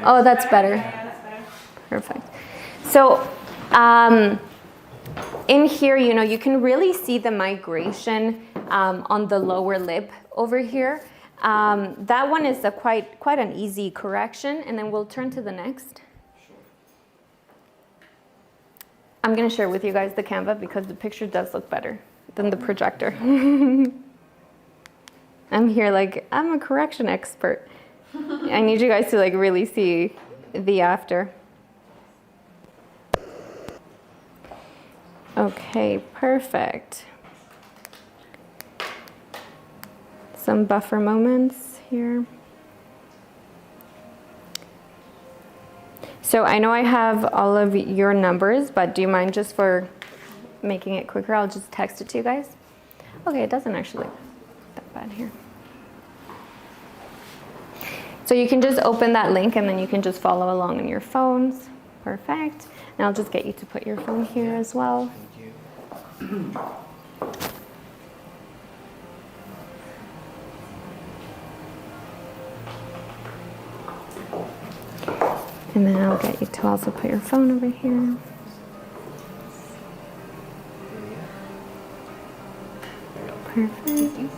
Oh, that's better. Perfect. So in here, you know, you can really see the migration on the lower lip over here. That one is quite an easy correction, and then we'll turn to the next. I'm going to share with you guys the Canva because the picture does look better than the projector. I'm here like, I'm a correction expert. I need you guys to like really see the after. Okay, perfect. Some buffer moments here. So I know I have all of your numbers, but do you mind just for making it quicker? I'll just text it to you guys. Okay, it doesn't actually look that bad here. So you can just open that link and then you can just follow along on your phones. Perfect. And I'll just get you to put your phone here as well. Thank you. And then I'll get you to also put your phone over here. Perfect.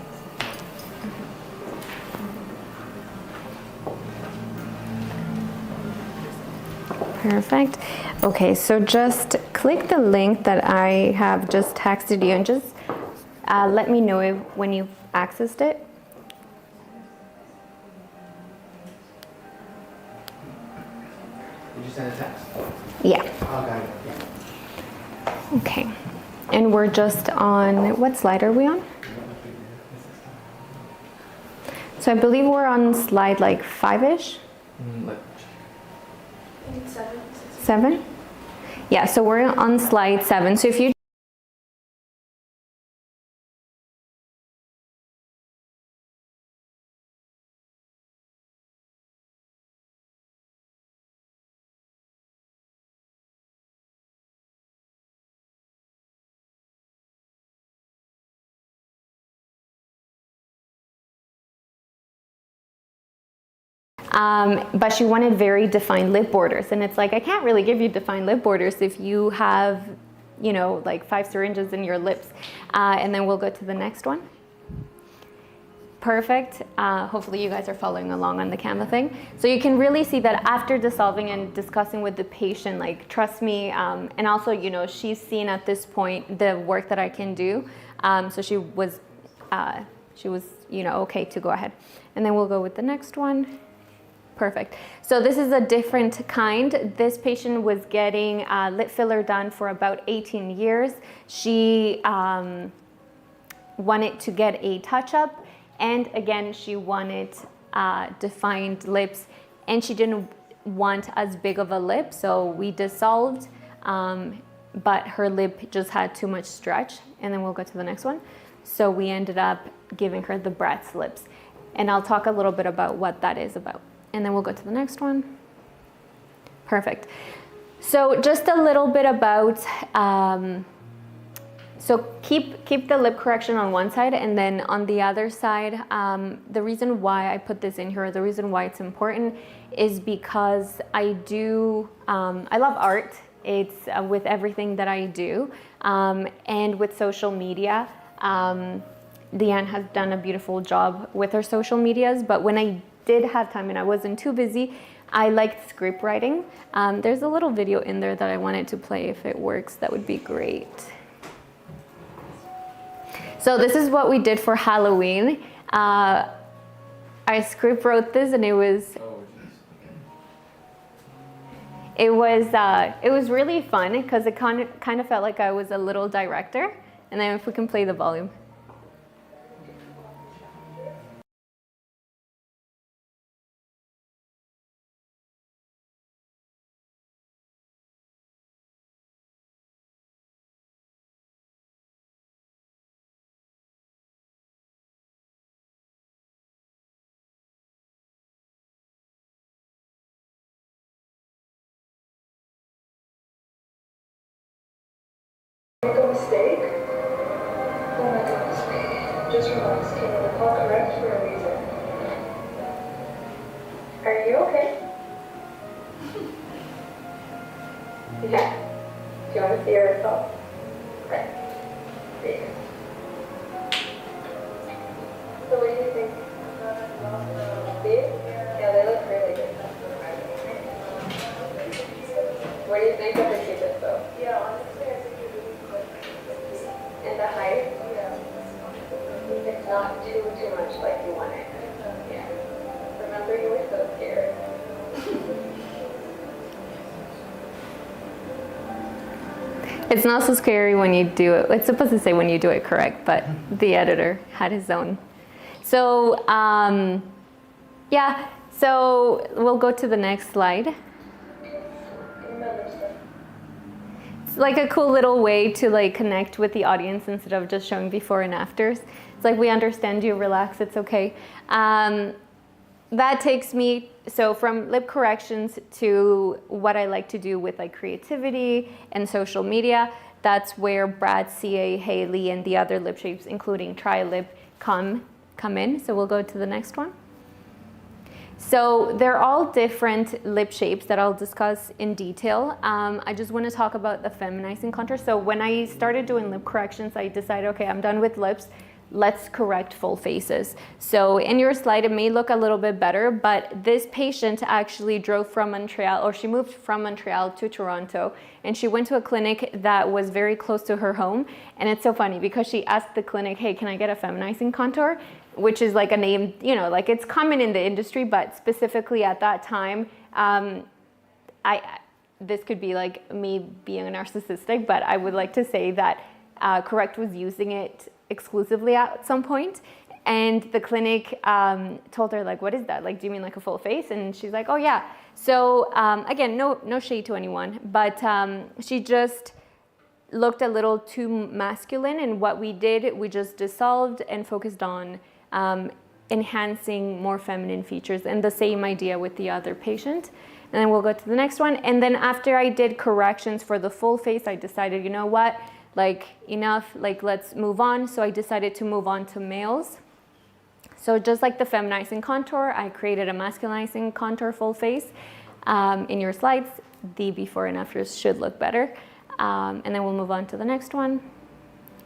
Perfect. Okay, so just click the link that I have just texted you and just let me know when you've accessed it. Did you send a text? Yeah. Oh, got it. Yeah. Okay. And we're just on, what slide are we on? So I believe we're on slide like 5-ish? Seven? Yeah, so we're on slide 7. So if you but she wanted very defined lip borders, and it's like I can't really give you defined lip borders if you have, you know, like 5 syringes in your lips. And then we'll go to the next one. Perfect. Hopefully you guys are following along on the Canva thing. So you can really see that after dissolving and discussing with the patient, like trust me, and also, you know, she's seen at this point the work that I can do. So she was, you know, okay to go ahead. And then we'll go with the next one. Perfect. So this is a different kind. This patient was getting lip filler done for about 18 years. She wanted to get a touch-up, and again, she wanted defined lips, and she didn't want as big of a lip, so we dissolved, but her lip just had too much stretch, and then we'll go to the next one. So we ended up giving her the Bratz lips, and I'll talk a little bit about what that is about. And then we'll go to the next one. Perfect. So just a little bit about, so keep the lip correction on one side, and then on the other side, the reason why I put this in here, the reason why it's important is because I love art. It's with everything that I do, and with social media. Deanne has done a beautiful job with her social medias, but when I did have time and I wasn't too busy, I liked script writing. There's a little video in there that I wanted to play. If it works, that would be great. So this is what we did for Halloween. I script wrote this, and it was really fun because it kind of felt like I was a little director. And then if we can play the volume. Make a mistake? Oh my gosh. Just relax, Taylor. I'll correct for a reason. Are you okay? Yeah. Do you want to see yourself? Right. There you go. So what do you think? See? Yeah, they look really good. What do you think of the cupid though? Yeah, honestly, I think it really good. And the height? Yeah. It's not too much like you want it. Yeah. Remember, you were so scared. It's not so scary when you do it. It's supposed to say when you do it correct, but the editor had his own. So, yeah, so we'll go to the next slide. It's like a cool little way to like connect with the audience instead of just showing before and afters. It's like, we understand you, relax, it's okay. That takes me, so from lip corrections to what I like to do with like creativity and social media. That's where Brad, CA, Haley, and the other lip shapes, including Tri-Lip, come in. So we'll go to the next one. So they're all different lip shapes that I'll discuss in detail. I just want to talk about the feminizing contour. So when I started doing lip corrections, I decided, okay, I'm done with lips. Let's correct full faces. So in your slide, it may look a little bit better, but this patient actually drove from Montreal, or she moved from Montreal to Toronto, and she went to a clinic that was very close to her home. And it's so funny because she asked the clinic, hey, can I get a feminizing contour? Which is like a name, you know, like it's common in the industry, but specifically at that time, this could be like me being narcissistic, but I would like to say that Correct was using it exclusively at some point, and the clinic told her, like, what is that? Like, do you mean like a full face? And she's like, oh yeah. So again, no shade to anyone, but she just looked a little too masculine, and what we did, we just dissolved and focused on enhancing more feminine features, and the same idea with the other patient. And then we'll go to the next one. And then after I did corrections for the full face, I decided, you know what, like enough, like let's move on. So I decided to move on to males. So just like the feminizing contour, I created a masculinizing contour full face. In your slides, the before and afters should look better. And then we'll move on to the next one.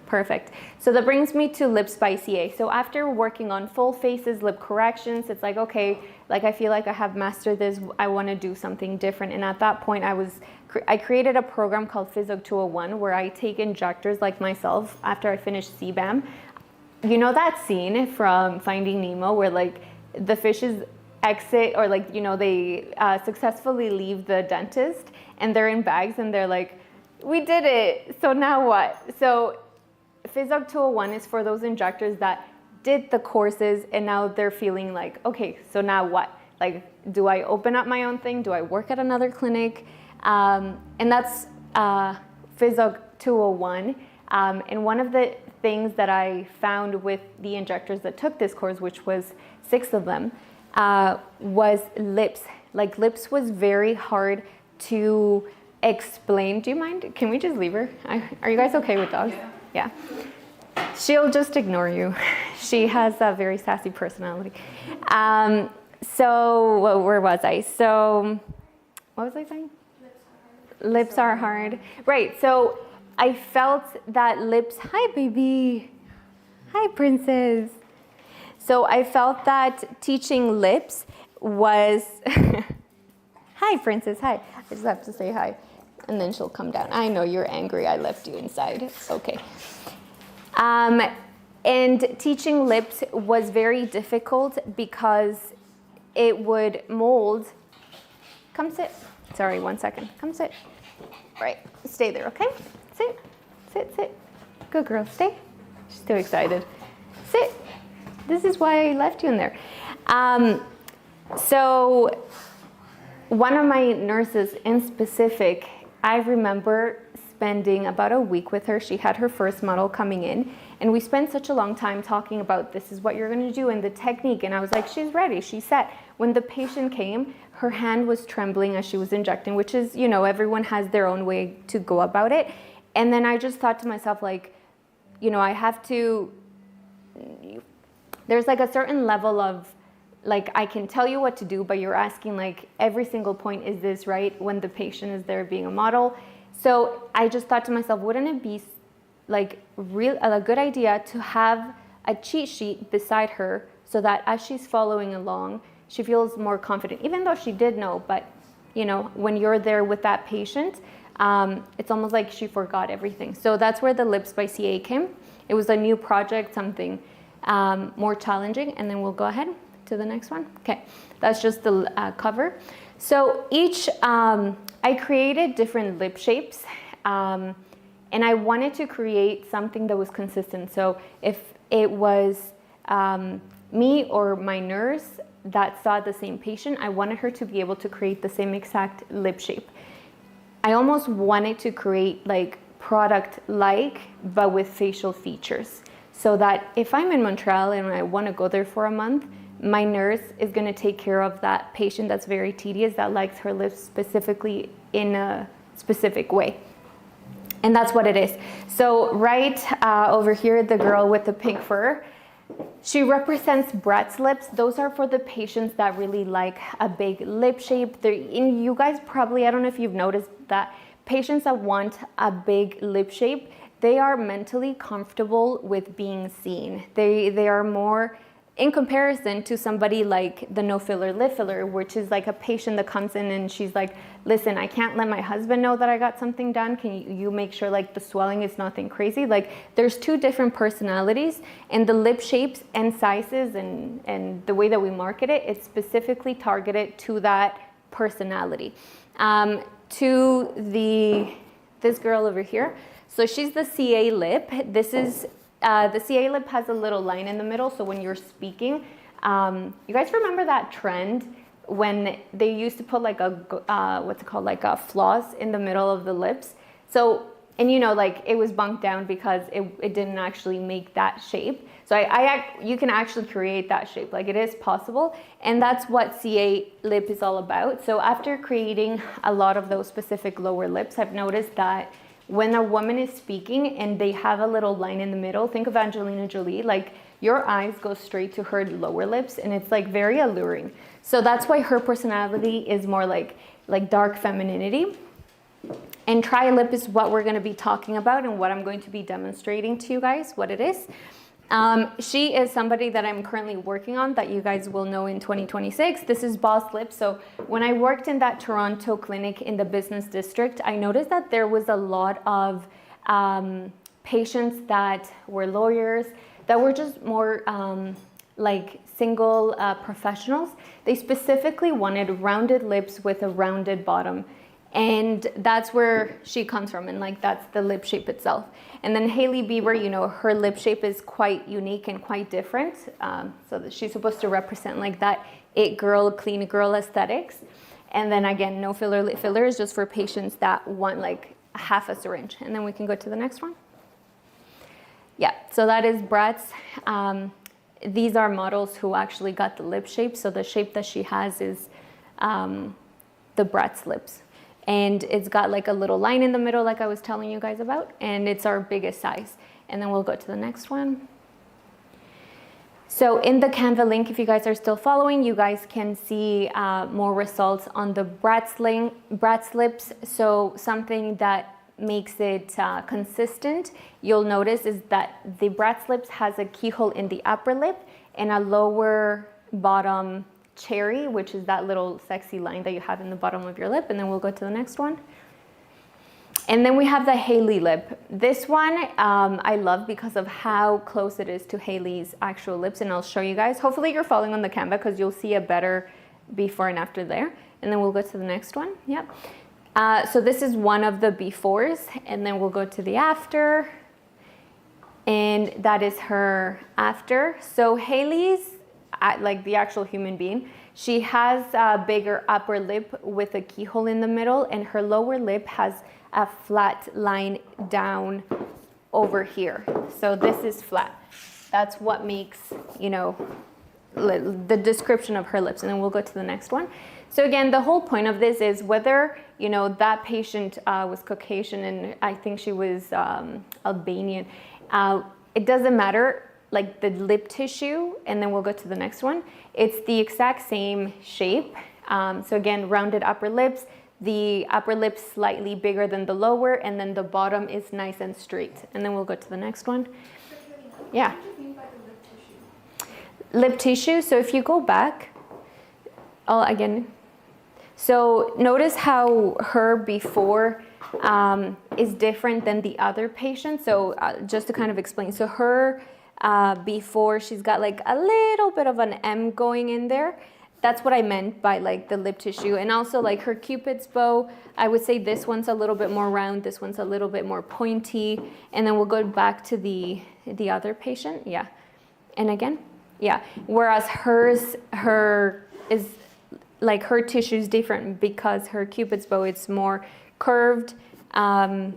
Perfect. So that brings me to lips by CA. So after working on full faces, lip corrections, it's like, okay, like I feel like I have mastered this. I want to do something different. And at that point, I created a program called Physog 201 where I take injectors like myself after I finish CBAM. You know that scene from Finding Nemo where like the fishes exit, or like, you know, they successfully leave the dentist and they're in bags and they're like, we did it. So now what? So Physog 201 is for those injectors that did the courses and now they're feeling like, okay, so now what? Like, do I open up my own thing? Do I work at another clinic? And that's Physog 201. And one of the things that I found with the injectors that took this course, which was 6 of them, was lips. Like, lips was very hard to explain. Do you mind? Can we just leave her? Are you guys okay with dogs? Yeah. She'll just ignore you. She has a very sassy personality. So where was I? So what was I saying? Lips are hard. Right. So I felt that lips, hi baby. Hi princess. So I felt that teaching lips was, hi princess, hi. I just have to say hi. And then she'll come down. I know you're angry. I left you inside. Okay. And teaching lips was very difficult because it would mold. Come sit. Sorry, 1 second. Come sit. Right. Stay there, okay? Sit. Sit, sit. Good girl. Stay. She's too excited. Sit. This is why I left you in there. So one of my nurses in specific, I remember spending about a week with her. She had her first model coming in, and we spent such a long time talking about this is what you're going to do and the technique. And I was like, she's ready, she's set. When the patient came, her hand was trembling as she was injecting, which is, you know, everyone has their own way to go about it. And then I just thought to myself, like, you know, I have to, there's like a certain level of like I can tell you what to do, but you're asking like every single point, is this right, when the patient is there being a model. So I just thought to myself, wouldn't it be like a good idea to have a cheat sheet beside her so that as she's following along, she feels more confident, even though she did know, but you know, when you're there with that patient, it's almost like she forgot everything. So that's where the Lips by CA came. It was a new project, something more challenging, and then we'll go ahead to the next one. Okay, that's just the cover. So each, I created different lip shapes, and I wanted to create something that was consistent. So if it was me or my nurse that saw the same patient, I wanted her to be able to create the same exact lip shape. I almost wanted to create like product-like, but with facial features, so that if I'm in Montreal and I want to go there for a month, my nurse is going to take care of that patient that's very tedious, that likes her lips specifically in a specific way. And that's what it is. So right over here, the girl with the pink fur, she represents Brett's lips. Those are for the patients that really like a big lip shape. And you guys probably, I don't know if you've noticed that patients that want a big lip shape, they are mentally comfortable with being seen. They are more, in comparison to somebody like the no filler lip filler, which is like a patient that comes in and she's like, listen, I can't let my husband know that I got something done. Can you make sure like the swelling is nothing crazy? Like there's two different personalities, and the lip shapes and sizes and the way that we market it, it's specifically targeted to that personality. To this girl over here. So she's the CA lip. This is, the CA lip has a little line in the middle, so when you're speaking, you guys remember that trend when they used to put like a, what's it called, like a floss in the middle of the lips? So, and you know, like it was bunked down because it didn't actually make that shape. So you can actually create that shape, like it is possible. And that's what CA lip is all about. So after creating a lot of those specific lower lips, I've noticed that when a woman is speaking and they have a little line in the middle, think of Angelina Jolie, like your eyes go straight to her lower lips and it's like very alluring. So that's why her personality is more like dark femininity. And tri-lip is what we're going to be talking about and what I'm going to be demonstrating to you guys, what it is. She is somebody that I'm currently working on that you guys will know in 2026. This is Boss Lip. So when I worked in that Toronto clinic in the business district, I noticed that there was a lot of patients that were lawyers, that were just more like single professionals. They specifically wanted rounded lips with a rounded bottom. And that's where she comes from, and like that's the lip shape itself. And then Hailey Bieber, you know, her lip shape is quite unique and quite different. So that she's supposed to represent like that it girl, clean girl aesthetics. And then again, no filler lip filler is just for patients that want like half a syringe. And then we can go to the next one. Yeah, so that is Brett's. These are models who actually got the lip shape. So the shape that she has is the Brett's lips. And it's got like a little line in the middle like I was telling you guys about, and it's our biggest size. And then we'll go to the next one. So in the Canva link, if you guys are still following, you guys can see more results on the Brett's lips. So something that makes it consistent, you'll notice is that the Brett's lips has a keyhole in the upper lip and a lower bottom cherry, which is that little sexy line that you have in the bottom of your lip. And then we'll go to the next one. And then we have the Hailey lip. This one I love because of how close it is to Hailey's actual lips, and I'll show you guys. Hopefully you're following on the Canva because you'll see a better before and after there. And then we'll go to the next one. Yep. So this is one of the befores, and then we'll go to the after, and that is her after. So Hailey's, like the actual human being, she has a bigger upper lip with a keyhole in the middle, and her lower lip has a flat line down over here. So this is flat. That's what makes, you know, the description of her lips. And then we'll go to the next one. So again, the whole point of this is whether, you know, that patient was Caucasian and I think she was Albanian, it doesn't matter. like the lip tissue, and then we'll go to the next one. It's the exact same shape. So again, rounded upper lips, the upper lip slightly bigger than the lower, and then the bottom is nice and straight. And then we'll go to the next one. Yeah. What do you mean by the lip tissue? Lip tissue, so if you go back, again, so notice how her before is different than the other patient. So just to kind of explain, so her before, she's got like a little bit of an M going in there. That's what I meant by like the lip tissue. And also like her Cupid's bow, I would say this one's a little bit more round, this one's a little bit more pointy. And then we'll go back to the other patient, yeah. And again, yeah. Whereas her is like her tissue is different because her Cupid's bow is more curved. And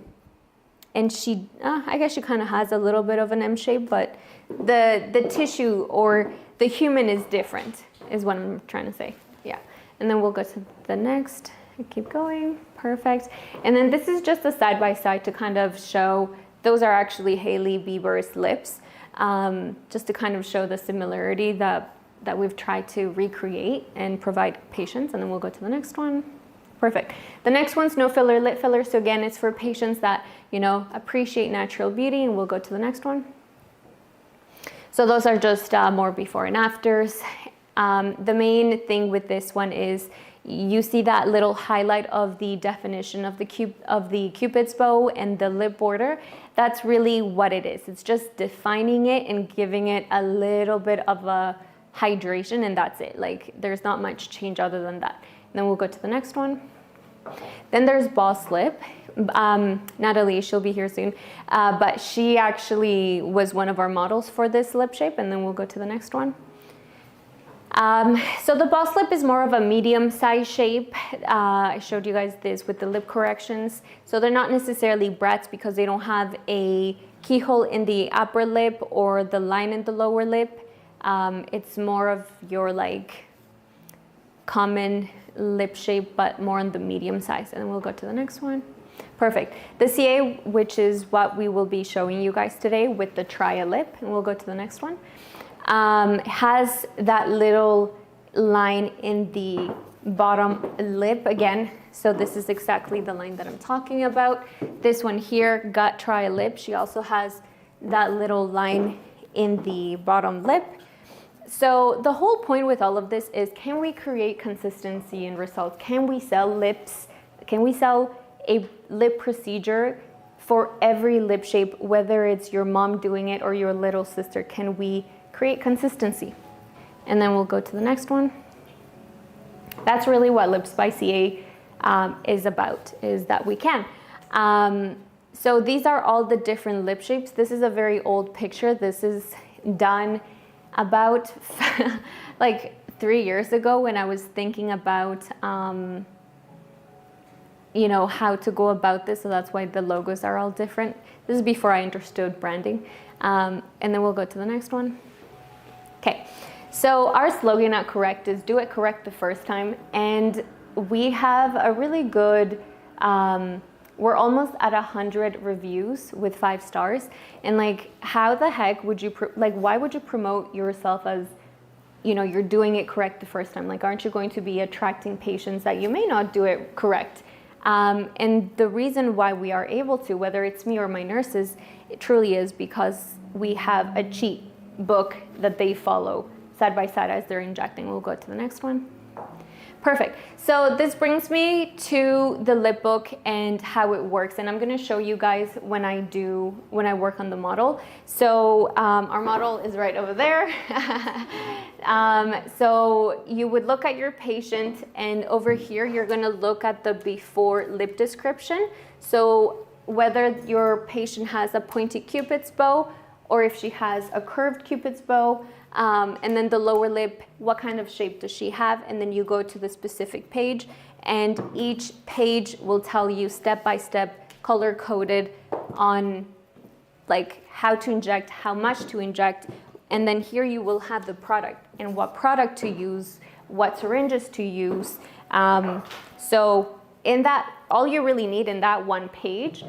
she, I guess she kind of has a little bit of an M shape, but the tissue or the human is different, is what I'm trying to say. Yeah. And then we'll go to the next. Keep going. Perfect. And then this is just a side by side to kind of show those are actually Hailey Bieber's lips, just to kind of show the similarity that we've tried to recreate and provide patients. And then we'll go to the next one. Perfect. The next one's no filler lip filler. So again, it's for patients that, you know, appreciate natural beauty, and we'll go to the next one. So those are just more before and afters. The main thing with this one is you see that little highlight of the definition of the Cupid's bow and the lip border. That's really what it is. It's just defining it and giving it a little bit of a hydration, and that's it. Like there's not much change other than that. And then we'll go to the next one. Then there's Boss Lip. Natalie, she'll be here soon, but she actually was one of our models for this lip shape. And then we'll go to the next one. So the Boss Lip is more of a medium size shape. I showed you guys this with the lip corrections. So they're not necessarily brats because they don't have a keyhole in the upper lip or the line in the lower lip. It's more of your like common lip shape, but more on the medium size. And then we'll go to the next one. Perfect. The CA, which is what we will be showing you guys today with the Tria lip, and we'll go to the next one, has that little line in the bottom lip again. So this is exactly the line that I'm talking about. This one here got Tria lip. She also has that little line in the bottom lip. So the whole point with all of this is, can we create consistency in results? Can we sell lips? Can we sell a lip procedure for every lip shape, whether it's your mom doing it or your little sister? Can we create consistency? And then we'll go to the next one. That's really what Lips by CA is about, is that we can. So these are all the different lip shapes. This is a very old picture. This is done about like 3 years ago when I was thinking about you know, how to go about this. So that's why the logos are all different. This is before I understood branding. And then we'll go to the next one. Okay, so our slogan at Correct is do it correct the first time. And we have a really good, we're almost at 100 reviews with 5 stars. And like, how the heck would you, why would you promote yourself as, you know, you're doing it correct the first time? Like, aren't you going to be attracting patients that you may not do it correct? And the reason why we are able to, whether it's me or my nurses, it truly is because we have a cheat book that they follow side by side as they're injecting. We'll go to the next one. Perfect. So this brings me to the lip book and how it works. And I'm going to show you guys when I work on the model. So our model is right over there. So you would look at your patient, and over here, you're going to look at the before lip description. So whether your patient has a pointy Cupid's bow or if she has a curved Cupid's bow, and then the lower lip, what kind of shape does she have? And then you go to the specific page, and each page will tell you step by step, color coded on like how to inject, how much to inject. And then here you will have the product and what product to use, what syringes to use. So in that, all you really need in that one page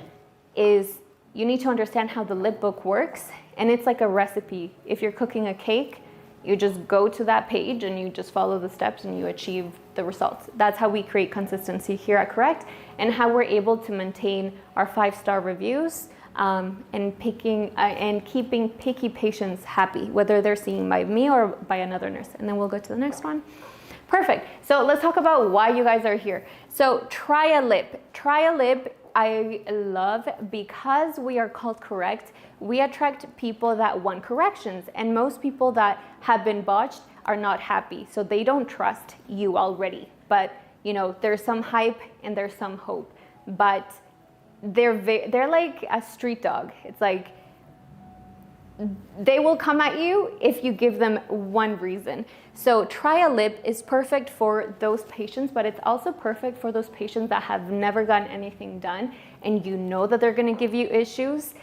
is you need to understand how the lip book works And it's like a recipe. If you're cooking a cake, you just go to that page and you just follow the steps and you achieve the results. That's how we create consistency here at Correct, and how we're able to maintain our 5-star reviews, and keeping picky patients happy, whether they're seen by me or by another nurse. And then we'll go to the next one. Perfect. So let's talk about why you guys are here. So try a lip. Try a lip I love, because we are called Correct. We attract people that want corrections, and most people that have been botched are not happy, so they don't trust you already. But you know, there's some hype and there's some hope, but they're like a street dog. It's like they will come at you if you give them one reason. So try a lip is perfect for those patients, but it's also perfect for those patients that have never gotten anything done, and you know that they're going to give you issues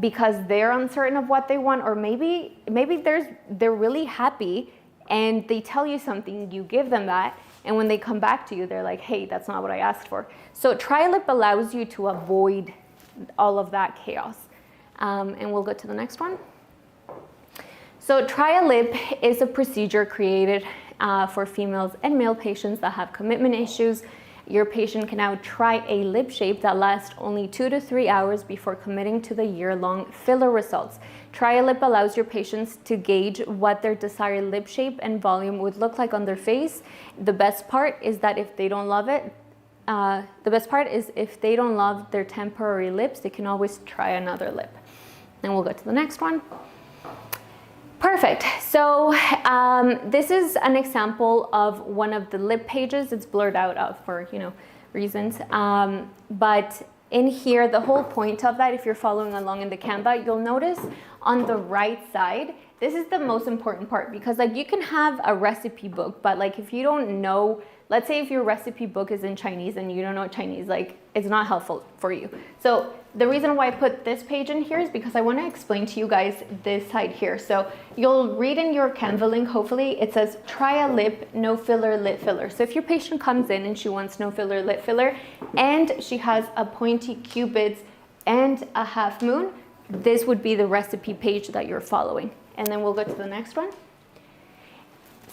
because they're uncertain of what they want, or maybe they're really happy and they tell you something, you give them that, and when they come back to you, they're like, hey, that's not what I asked for. So try a lip allows you to avoid all of that chaos. And we'll go to the next one. So try a lip is a procedure created for females and male patients that have commitment issues. Your patient can now try a lip shape that lasts only 2 to 3 hours before committing to the year-long filler results. Try a lip allows your patients to gauge what their desired lip shape and volume would look like on their face. The best part is that if they don't love it, if they don't love their temporary lips, they can always try another lip. And we'll go to the next one. Perfect. So this is an example of one of the lip pages. It's blurred out for reasons. But in here, the whole point of that, if you're following along in the Canva, you'll notice on the right side, this is the most important part, because like you can have a recipe book, but like if you don't know, let's say if your recipe book is in Chinese and you don't know Chinese, like it's not helpful for you. So the reason why I put this page in here is because I want to explain to you guys this side here. So you'll read in your Canva link, hopefully, it says try a lip, no filler, lip filler. So if your patient comes in and she wants no filler, lip filler, and she has a pointy cupids and a half moon, this would be the recipe page that you're following. And then we'll go to the next one.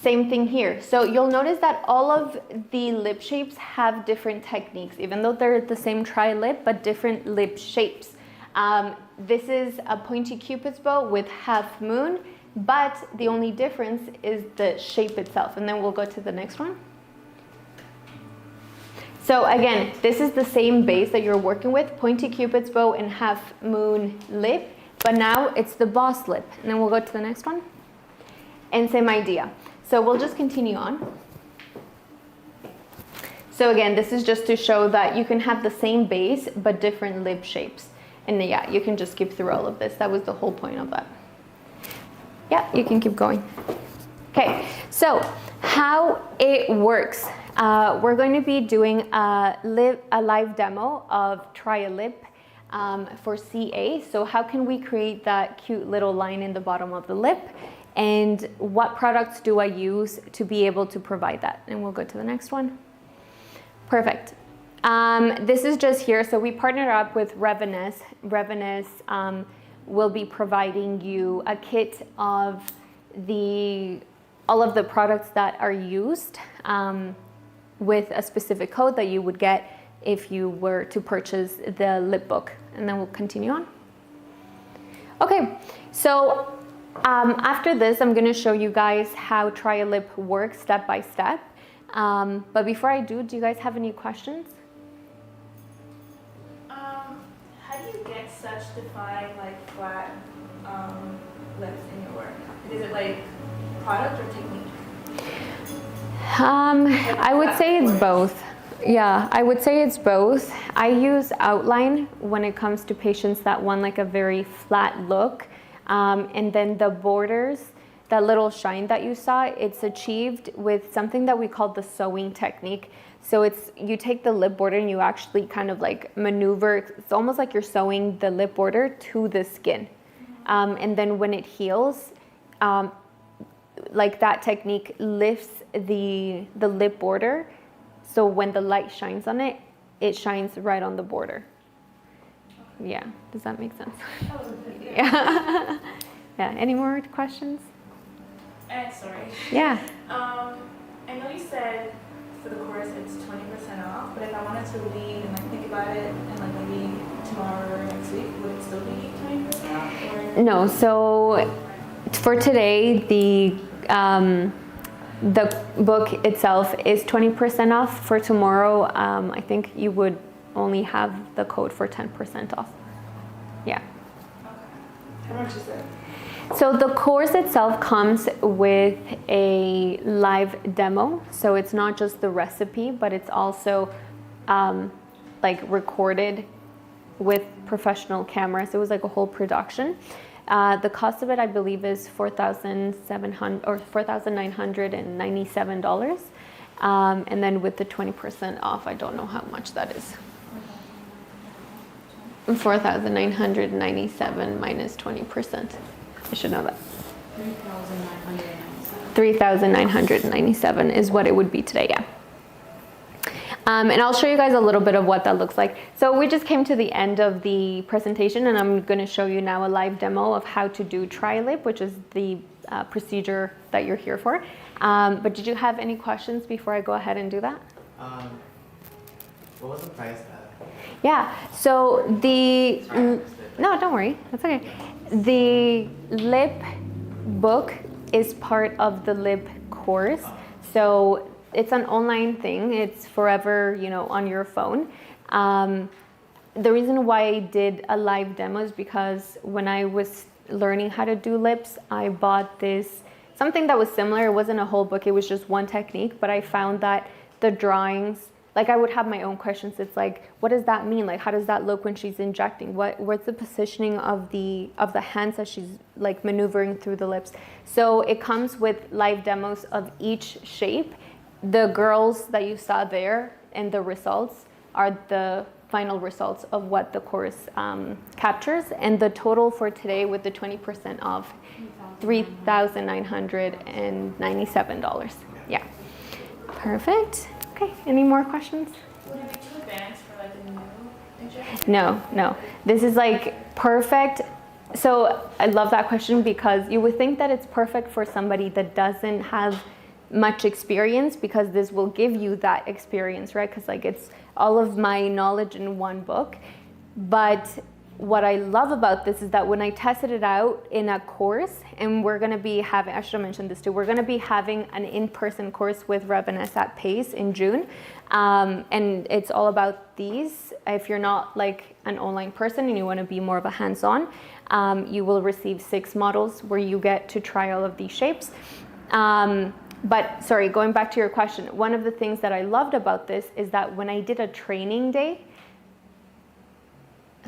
Same thing here. So you'll notice that all of the lip shapes have different techniques, even though they're the same tri-lip, but different lip shapes. This is a pointy cupid's bow with half moon, but the only difference is the shape itself. And then we'll go to the next one. So again, this is the same base that you're working with, pointy cupid's bow and half moon lip, but now it's the boss lip. And then we'll go to the next one. And same idea. So we'll just continue on. So again, this is just to show that you can have the same base, but different lip shapes. And yeah, you can just skip through all of this. That was the whole point of that. Yeah, you can keep going. Okay, so how it works. We're going to be doing a live demo of Try a Lip for CA. So how can we create that cute little line in the bottom of the lip? And what products do I use to be able to provide that? And we'll go to the next one. Perfect. This is just here. So we partnered up with Revenus. Revenus will be providing you a kit of all of the products that are used with a specific code that you would get if you were to purchase the lip book. And then we'll continue on. Okay, so after this, I'm going to show you guys how Try a Lip works step by step. But before I do you guys have any questions? How do you get such defined, like flat lips in your work? Is it like product or technique? I would say it's both. Yeah, I would say it's both. I use outline when it comes to patients that want like a very flat look. And then the borders, that little shine that you saw, it's achieved with something that we call the sewing technique. So you take the lip border and you actually kind of like maneuver. It's almost like you're sewing the lip border to the skin. And then when it heals, like that technique lifts the lip border. So when the light shines on it, it shines right on the border. Yeah, does that make sense? Oh, Yeah. Yeah. Any more questions? Sorry. Yeah. I know you said for the course it's 20% off, but if I wanted to leave and like think about it and like maybe tomorrow or next week, would it still be 20% off? Or? No. So for today, the book itself is 20% off. For tomorrow, I think you would only have the code for 10% off. Yeah. How much is it? So the course itself comes with a live demo. So it's not just the recipe, but it's also like recorded with professional cameras. It was like a whole production. The cost of it, I believe, is $4,700 or $4,997. And then with the 20% off, I don't know how much that is. 4,997 minus 20%. I should know that. 3,997 is what it would be today, yeah. And I'll show you guys a little bit of what that looks like. So we just came to the end of the presentation, and I'm going to show you now a live demo of how to do tri-lip, which is the procedure that you're here for. But did you have any questions before I go ahead and do that? What was the price? Yeah, so the, Sorry, I missed it. no, don't worry, that's okay. The lip book is part of the lip course. So it's an online thing. It's forever, on your phone. The reason why I did a live demo is because when I was learning how to do lips, I bought something that was similar. It wasn't a whole book, it was just one technique, but I found that the drawings, like I would have my own questions. It's like, what does that mean? Like, how does that look when she's injecting? What's the positioning of the hands as she's like maneuvering through the lips? So it comes with live demos of each shape. The girls that you saw there and the results are the final results of what the course captures. And the total for today with the 20% off, $3,997. Yeah. Perfect. Okay, any more questions? Would it be too advanced for like a new injection? No. This is like perfect. So I love that question because you would think that it's perfect for somebody that doesn't have much experience, because this will give you that experience, right? Because like it's all of my knowledge in one book. But what I love about this is that when I tested it out in a course, and we're going to be having, I should have mentioned this too, we're going to be having an in-person course with Reveness at Pace in June. And it's all about these. If you're not like an online person and you want to be more of a hands-on, you will receive 6 models where you get to try all of these shapes. But sorry, going back to your question, one of the things that I loved about this is that when I did a training day,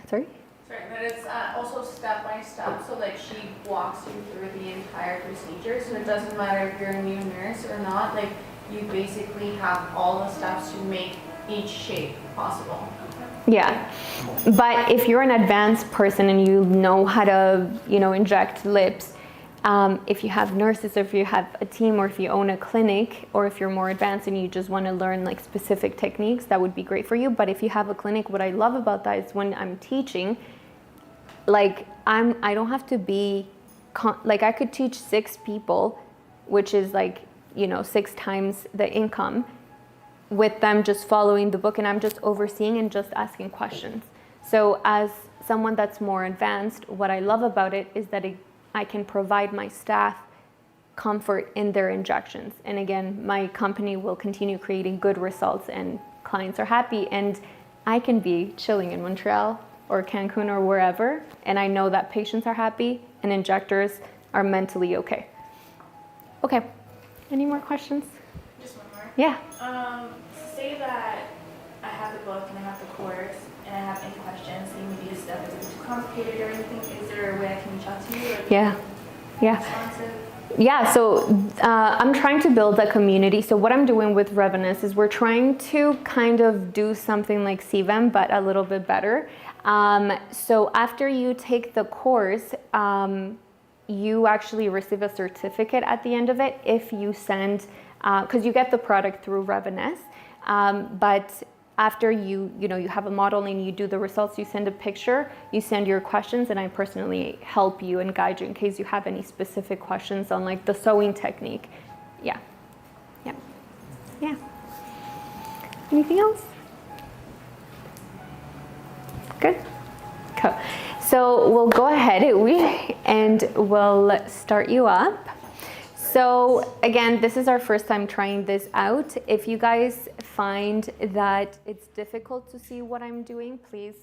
sorry? Sorry, but it's also step by step, so like she walks you through the entire procedure, so it doesn't matter if you're a new nurse or not, like you basically have all the steps to make each shape possible. Yeah, but if you're an advanced person and you know how to, inject lips, if you have nurses, or if you have a team, or if you own a clinic, or if you're more advanced and you just want to learn like specific techniques, that would be great for you. But if you have a clinic, what I love about that is when I'm teaching, like I don't have to be, like I could teach 6 people, which is like, 6 times the income, with them just following the book, and I'm just overseeing and just asking questions. So as someone that's more advanced, what I love about it is that I can provide my staff comfort in their injections. And again, my company will continue creating good results and clients are happy, and I can be chilling in Montreal or Cancun or wherever, and I know that patients are happy and injectors are mentally okay. Okay, any more questions? Just one more. Yeah. Say that I have the book and I have the course and I have any questions, and maybe this stuff isn't too complicated or anything. Is there a way I can reach out to you? Yeah. Responsive? Yeah, so I'm trying to build a community. So what I'm doing with Revenous is we're trying to kind of do something like CVM, but a little bit better. So after you take the course, you actually receive a certificate at the end of it if you send, because you get the product through Revenous, but after you have a model and you do the results, you send a picture, you send your questions, and I personally help you and guide you in case you have any specific questions on like the sewing technique. Yeah. Yeah. Yeah. Anything else? Good. Cool. So we'll go ahead and we'll start you up. So again, this is our first time trying this out. If you guys find that it's difficult to see what I'm doing, please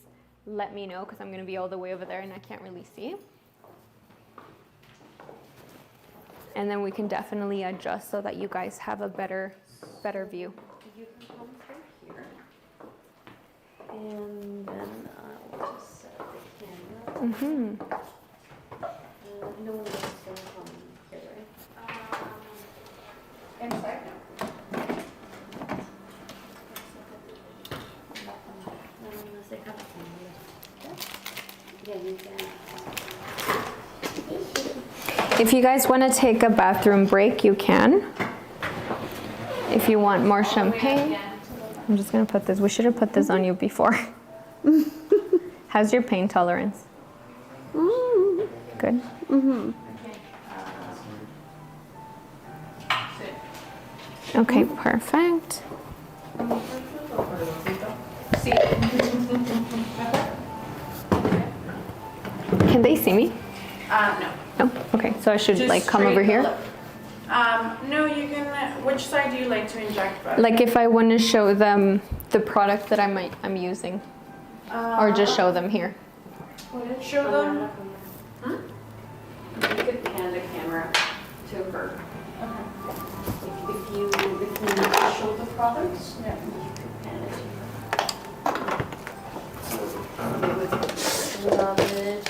let me know because I'm going to be all the way over there and I can't really see. And then we can definitely adjust so that you guys have a better view. You can come through here. And then we'll just set up the camera. Mm-hmm. No one else will come here, right? Inside? Unless they have a camera. Yeah, you can. If you guys want to take a bathroom break, you can. If you want more champagne, I'm just going to put this. We should have put this on you before. How's your pain tolerance? Good. Mm-hmm. Okay, perfect. Can they see me? No. No? Okay, so I should Just like come straight over here? lip. No, you can, which side do you like to inject first? Like if I want to show them the product that I'm using, or just show them here. Show them. You could hand the camera to her. Okay. If you show the products, Yeah. you could hand it to her. They would love it.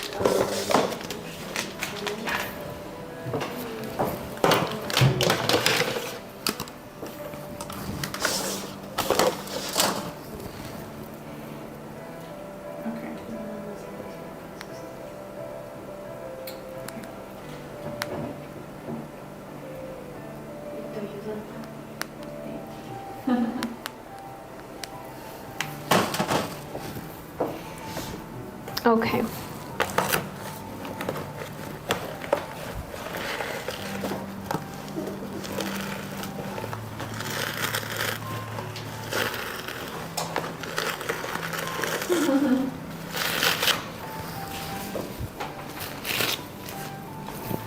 Okay. Okay.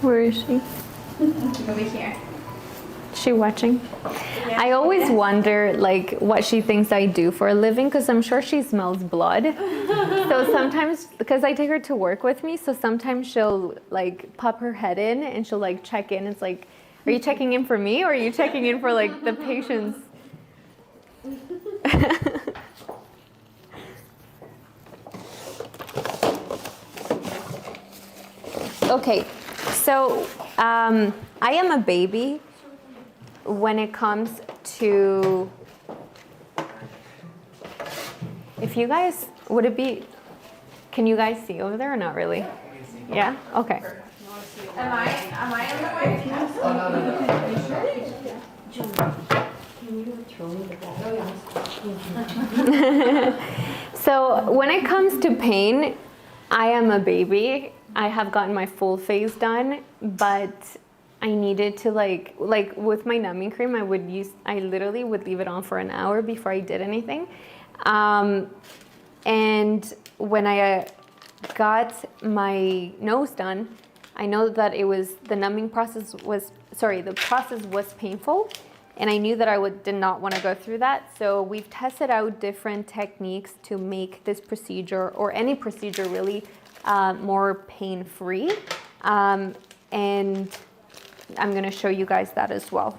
Where is she? Over here. Is she watching? I always wonder like what she thinks I do for a living because I'm sure she smells blood. So sometimes, because I take her to work with me, so sometimes she'll like pop her head in and she'll like check in. It's like, are you checking in for me or are you checking in for like the patients? Okay, so I am a baby when it comes to, if you guys, would it be, can you guys see over there or not really? Yeah? Okay. Am I in the way? Oh, no, no, no. Can you throw me the ball? So when it comes to pain, I am a baby. I have gotten my full phase done, but I needed to like with my numbing cream, I literally would leave it on for an hour before I did anything. And when I got my nose done, I know that the process was painful, and I knew that I did not want to go through that. So we've tested out different techniques to make this procedure, or any procedure really, more pain-free. And I'm going to show you guys that as well.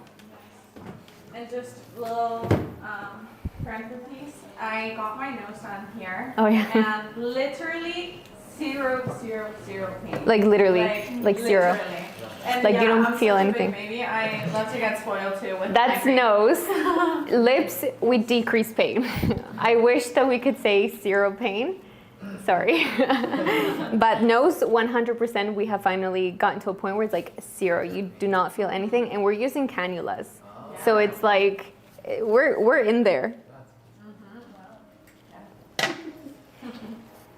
And just little parentheses, I got my nose done here. Oh, yeah. And literally zero pain. Like literally, like zero. Literally. And Like, yeah, you don't I'm feel such a anything. big baby. I love to get spoiled too with That's my nose. Lips, we decrease pain. I wish that we could say zero pain. Sorry. But nose, 100%, we have finally gotten to a point where it's like zero. You do not feel anything. And we're using cannulas. So it's like, we're in there.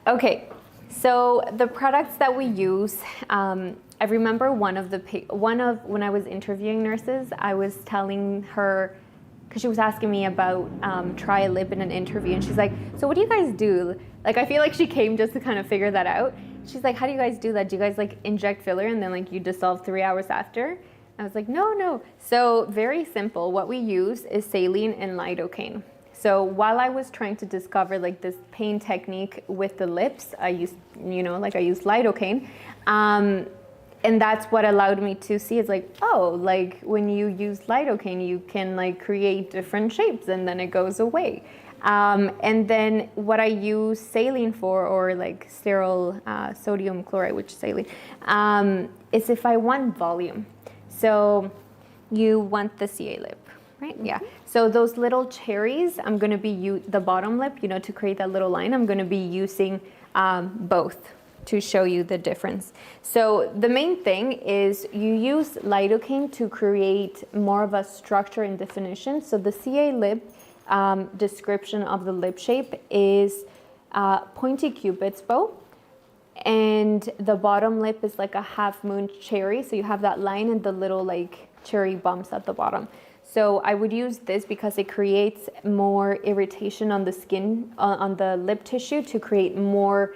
Okay, so the products that we use, I remember when I was interviewing nurses, I was telling her, because she was asking me about tri-lip in an interview, and she's like, so what do you guys do? Like, I feel like she came just to kind of figure that out. She's like, how do you guys do that? Do you guys like inject filler and then like you dissolve 3 hours after? I was like, no. So very simple. What we use is saline and lidocaine. So while I was trying to discover like this pain technique with the lips, I used lidocaine. And that's what allowed me to see, it's like, oh, like when you use lidocaine, you can like create different shapes and then it goes away. And then what I use saline for, or like sterile sodium chloride, which is saline, is if I want volume. So you want the CA lip, right? Yeah. So those little cherries, I'm gonna be the bottom lip, to create that little line, I'm gonna be using both to show you the difference. So the main thing is you use lidocaine to create more of a structure and definition. So the CA lip description of the lip shape is pointy cupid's bow, and the bottom lip is like a half moon cherry. So you have that line and the little like cherry bumps at the bottom. So I would use this because it creates more irritation on the skin, on the lip tissue, to create more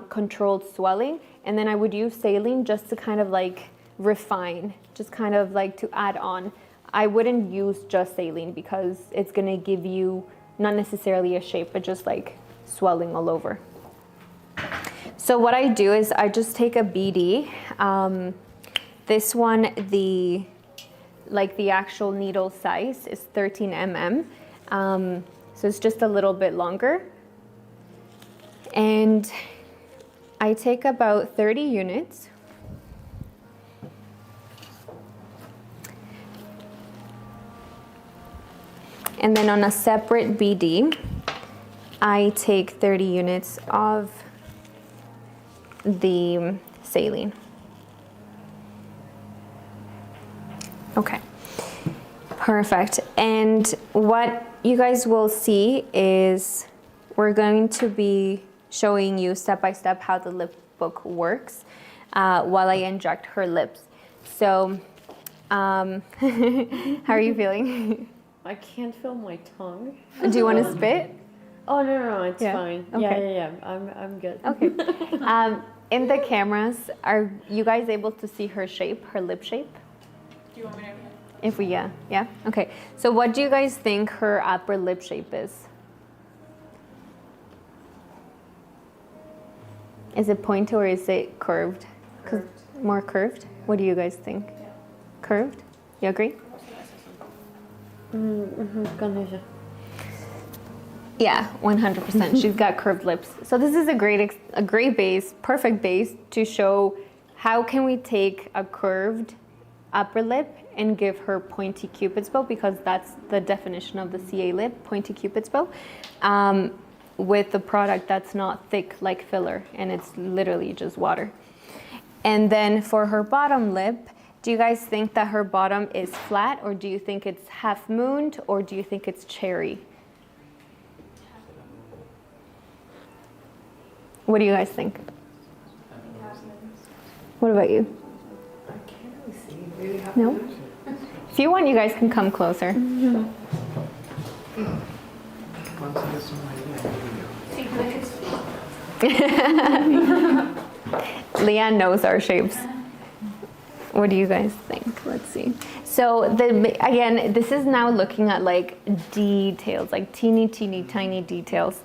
controlled swelling. And then I would use saline just to kind of like refine, just kind of like to add on. I wouldn't use just saline because it's gonna give you not necessarily a shape, but just like swelling all over. So what I do is I just take a BD. This one, the actual needle size is 13 mm. So it's just a little bit longer. And I take about 30 units. And then on a separate BD, I take 30 units of the saline. Okay, perfect. And what you guys will see is we're going to be showing you step by step how the lip book works while I inject her lips. So, how are you feeling? I can't feel my tongue. Do you want to spit? Oh, no, it's Yeah? fine. Okay. Yeah. I'm good. Okay. In the cameras, are you guys able to see her shape, her lip shape? Do you want me to? If we, yeah? Okay. So what do you guys think her upper lip shape is? Is it pointy or is it curved? More curved? What do you guys think? Yeah. Curved? You agree? Yeah, 100%. She's got curved lips. So this is a great base, perfect base to show how can we take a curved upper lip and give her pointy cupid's bow, because that's the definition of the CA lip, pointy cupid's bow, with the product that's not thick like filler, and it's literally just water. And then for her bottom lip, do you guys think that her bottom is flat, or do you think it's half mooned, or do you think it's cherry? What do you guys think? What about you? I can't really see. Maybe half No? moon? If you want, you guys can come closer. Once I get some idea, Leanne knows our shapes. What do you guys think? Let's see. So again, this is now looking at like details, like teeny tiny details.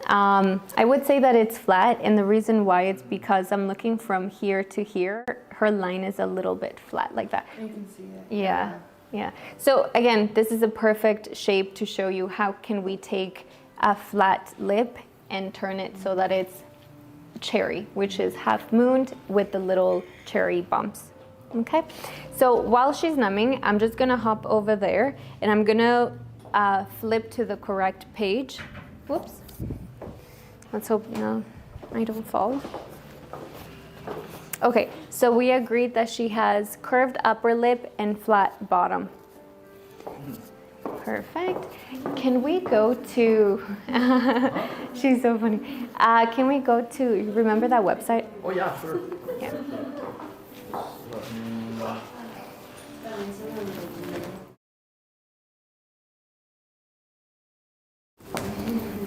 I would say that it's flat, and the reason why it's because I'm looking from here to here. Her line is a little bit flat like that. You can see it. Yeah. So again, this is a perfect shape to show you how can we take a flat lip and turn it so that it's cherry, which is half mooned with the little cherry bumps. Okay, so while she's numbing, I'm just gonna hop over there and I'm gonna flip to the correct page. Whoops. Let's hope I don't fall. Okay, so we agreed that she has curved upper lip and flat bottom. Perfect. Can we go to, she's so funny. Can we go to, remember that website? Oh yeah, sure. Yeah.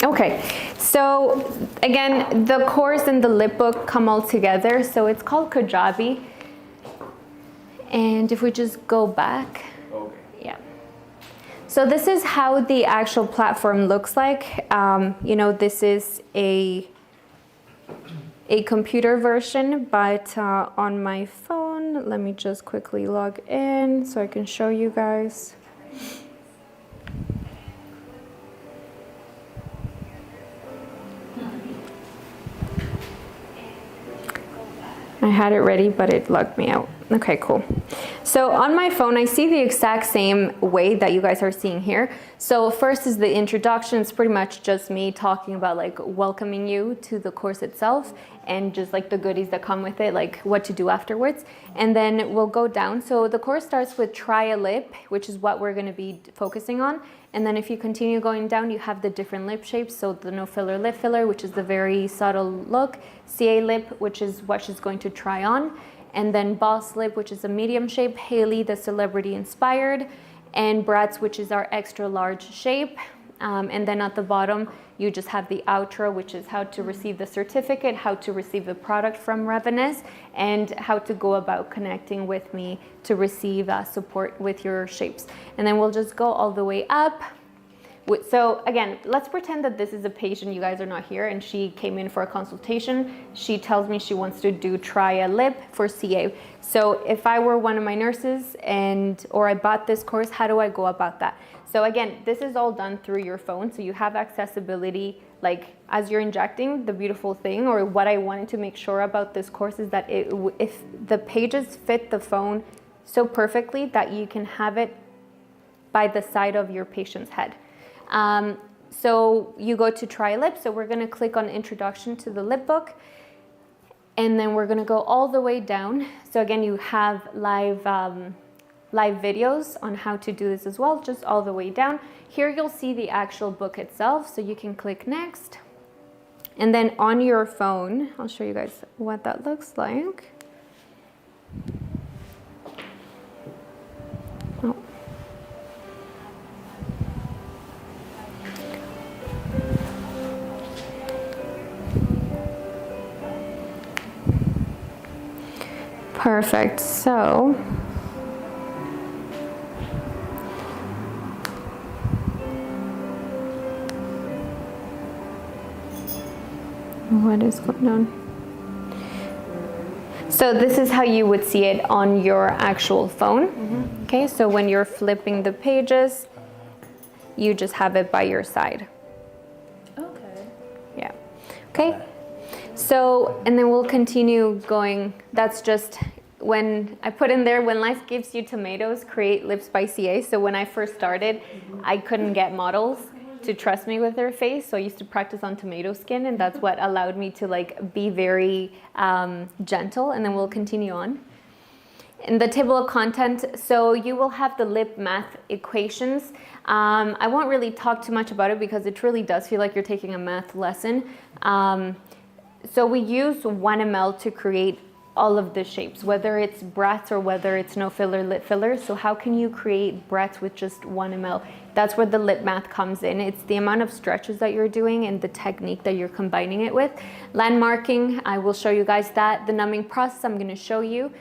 Okay, so again, the course and the lip book come all together. So it's called Kajabi. And if we just go back, Okay. yeah. So this is how the actual platform looks like. You know, this is a computer version, but on my phone, let me just quickly log in so I can show you guys. I had it ready, but it logged me out. Okay, cool. So on my phone, I see the exact same way that you guys are seeing here. So first is the introduction. It's pretty much just me talking about like welcoming you to the course itself and just like the goodies that come with it, like what to do afterwards. And then we'll go down. So the course starts with try a lip, which is what we're going to be focusing on. And then if you continue going down, you have the different lip shapes. So the no filler lip filler, which is the very subtle look, CA lip, which is what she's going to try on, and then Boss Lip, which is a medium shape, Haley, the celebrity inspired, and Bratz, which is our extra large shape. And then at the bottom, you just have the outro, which is how to receive the certificate, how to receive the product from Revenus, and how to go about connecting with me to receive support with your shapes. And then we'll just go all the way up. So again, let's pretend that this is a patient, you guys are not here, and she came in for a consultation. She tells me she wants to try a lip for CA. So if I were one of my nurses or I bought this course, how do I go about that? So again, this is all done through your phone. So you have accessibility, like as you're injecting. The beautiful thing, or what I wanted to make sure about this course, is that if the pages fit the phone so perfectly that you can have it by the side of your patient's head. So you go to try lip. So we're going to click on introduction to the lip book, and then we're going to go all the way down. So again, you have live videos on how to do this as well, just all the way down. Here you'll see the actual book itself, so you can click next. And then on your phone, I'll show you guys what that looks like. Oh. Perfect. So what is going on? So this is how you would see it on your actual phone. Mm-hmm. Okay, so when you're flipping the pages, you just have it by your side. Okay. Yeah. Okay. So, and then we'll continue going. That's just when I put in there, when life gives you tomatoes, create lips by CA. So when I first started, I couldn't get models to trust me with their face. So I used to practice on tomato skin, and that's what allowed me to like be very gentle. And then we'll continue on. In the table of content, so you will have the lip math equations. I won't really talk too much about it because it really does feel like you're taking a math lesson. So we use 1 ml to create all of the shapes, whether it's Bratz or whether it's no filler lip filler. So how can you create Bratz with just 1 ml? That's where the lip math comes in. It's the amount of stretches that you're doing and the technique that you're combining it with. Landmarking, I will show you guys that. The numbing process, I'm going to show you.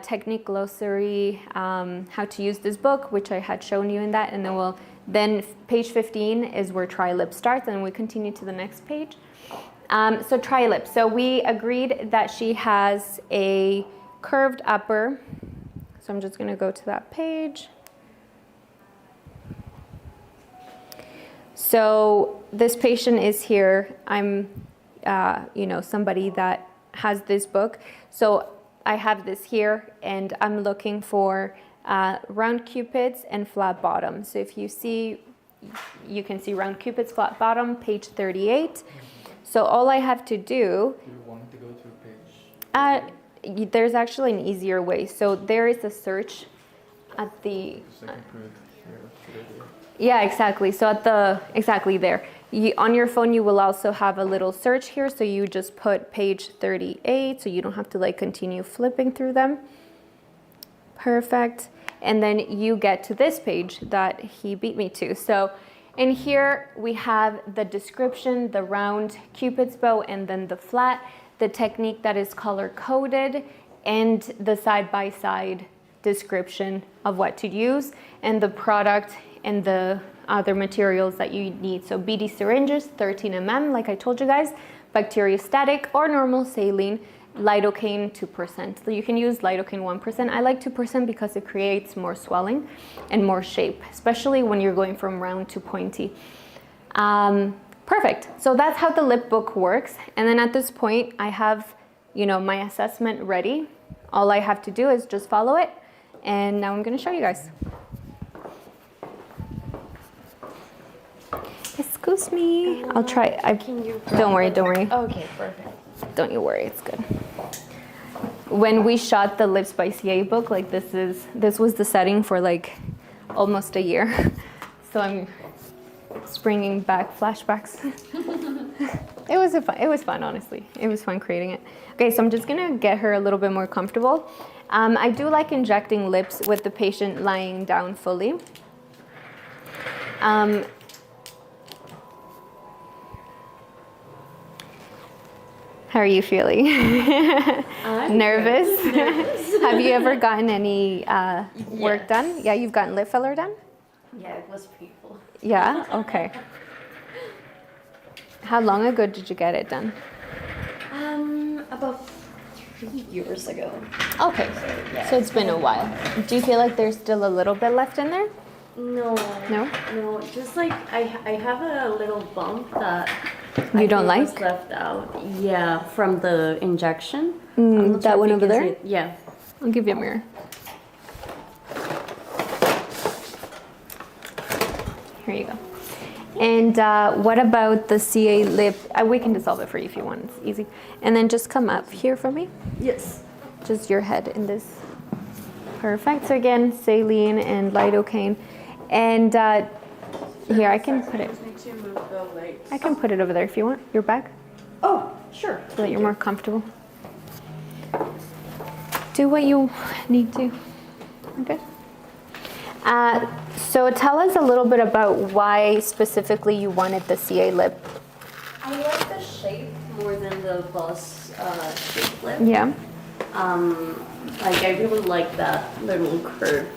Technique glossary, how to use this book, which I had shown you in that. And then page 15 is where try lip starts, and we continue to the next page. So try lip. So we agreed that she has a curved upper. So I'm just going to go to that page. So this patient is here. I'm, somebody that has this book. So I have this here, and I'm looking for round cupids and flat bottom. So if you see, you can see round cupids, flat bottom, page 38. So all I have to do. Do you want to go to page? There's actually an easier way. So there is a search at the. Second print here. Yeah, exactly. So exactly there. On your phone, you will also have a little search here. So you just put page 38, so you don't have to like continue flipping through them. Perfect. And then you get to this page that he beat me to. So in here, we have the description, the round Cupid's bow, and then the flat, the technique that is color coded, and the side-by-side description of what to use, and the product and the other materials that you need. So BD syringes, 13 mm, like I told you guys, bacteriostatic or normal saline, lidocaine 2%. So you can use lidocaine 1%. I like 2% because it creates more swelling and more shape, especially when you're going from round to pointy. Perfect. So that's how the lip book works. And then at this point, I have, my assessment ready. All I have to do is just follow it. And now I'm going to show you guys. Excuse me. I'll try. Don't worry. Okay, perfect. Don't you worry, it's good. When we shot the Lips by CA book, like this was the setting for like almost a year. So I'm bringing back flashbacks. It was fun, honestly. It was fun creating it. Okay, so I'm just gonna get her a little bit more comfortable. I do like injecting lips with the patient lying down fully. How are you feeling? Nervous? Have you ever gotten any work done? Yeah, you've gotten lip filler done? Yeah, it was painful. Yeah? Okay. How long ago did you get it done? About 3 years ago. Okay, so it's been a while. Do you feel like there's still a little bit left in there? No. No? No, just like I have a little bump that You don't was like? left out. Yeah, from the injection. I'm not that sure one if you over can there? see it. Yeah. I'll give you a mirror. Here you go. And what about the CA lip? We can dissolve it for you if you want. It's easy. And then just come up here for me. Yes. Just your head in this. Perfect. So again, saline and lidocaine. And here, I can put it. I can put it over there if you want. Your back, Oh, sure. so that you're more comfortable. Do what you need to. Okay. So tell us a little bit about why specifically you wanted the CA lip. I like the shape more than the bus shape lip. Yeah. Like I really like that little curve.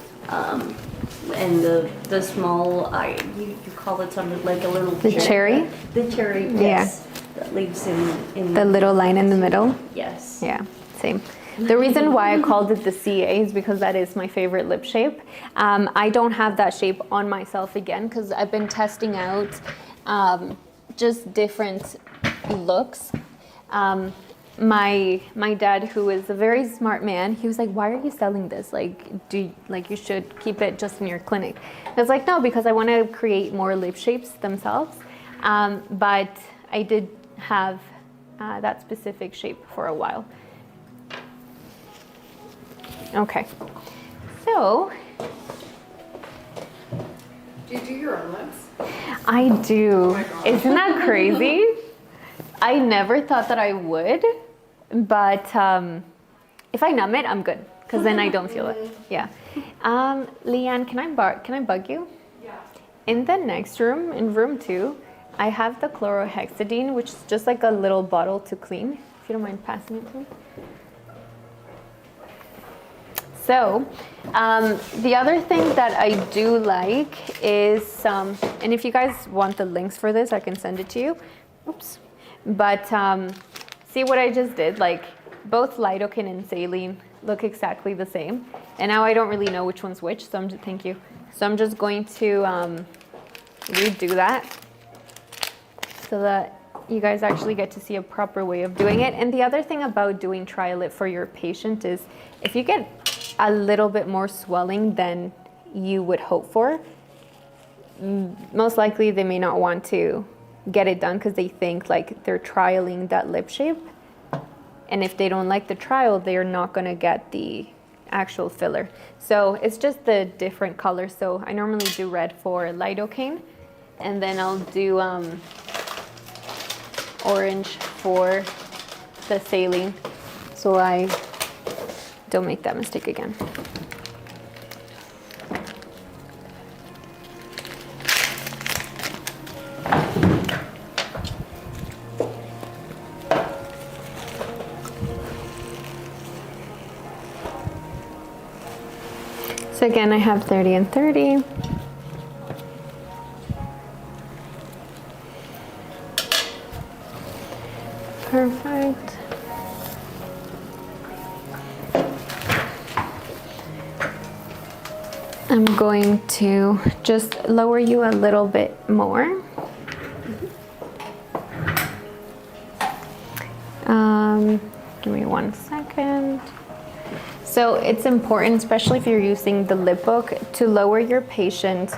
And the small, you call it something like a little The cherry? The cherry, yes. That lives in The little line in the middle. yes. Yeah, same. The reason why I called it the CA is because that is my favorite lip shape. I don't have that shape on myself again because I've been testing out just different looks. My dad, who is a very smart man, he was like, "Why are you selling this? You should keep it just in your clinic." I was like, "No, because I want to create more lip shapes themselves." But I did have that specific shape for a while. Okay, so Do you do your own lips? I do. Oh my God. Isn't that crazy? I never thought that I would, but if I numb it, I'm good, because then I don't feel it. Yeah. Leanne, can I bug you? Yeah. In the next room, in room 2, I have the chlorohexidine, which is just like a little bottle to clean. If you don't mind passing it to me. So, the other thing that I do like is, and if you guys want the links for this, I can send it to you. Oops. But see what I just did? Like, both lidocaine and saline look exactly the same. And now I don't really know which one's which, so thank you. So I'm just going to redo that so that you guys actually get to see a proper way of doing it. And the other thing about doing tri-lip for your patient is if you get a little bit more swelling than you would hope for, most likely they may not want to get it done because they think like they're trialing that lip shape. And if they don't like the trial, they're not going to get the actual filler. So it's just the different colors. So I normally do red for lidocaine, and then I'll do orange for the saline, so I don't make that mistake again. So again, I have 30 and 30. Perfect. I'm going to just lower you a little bit more. Give me 1 second. So it's important, especially if you're using the lip book, to lower your patient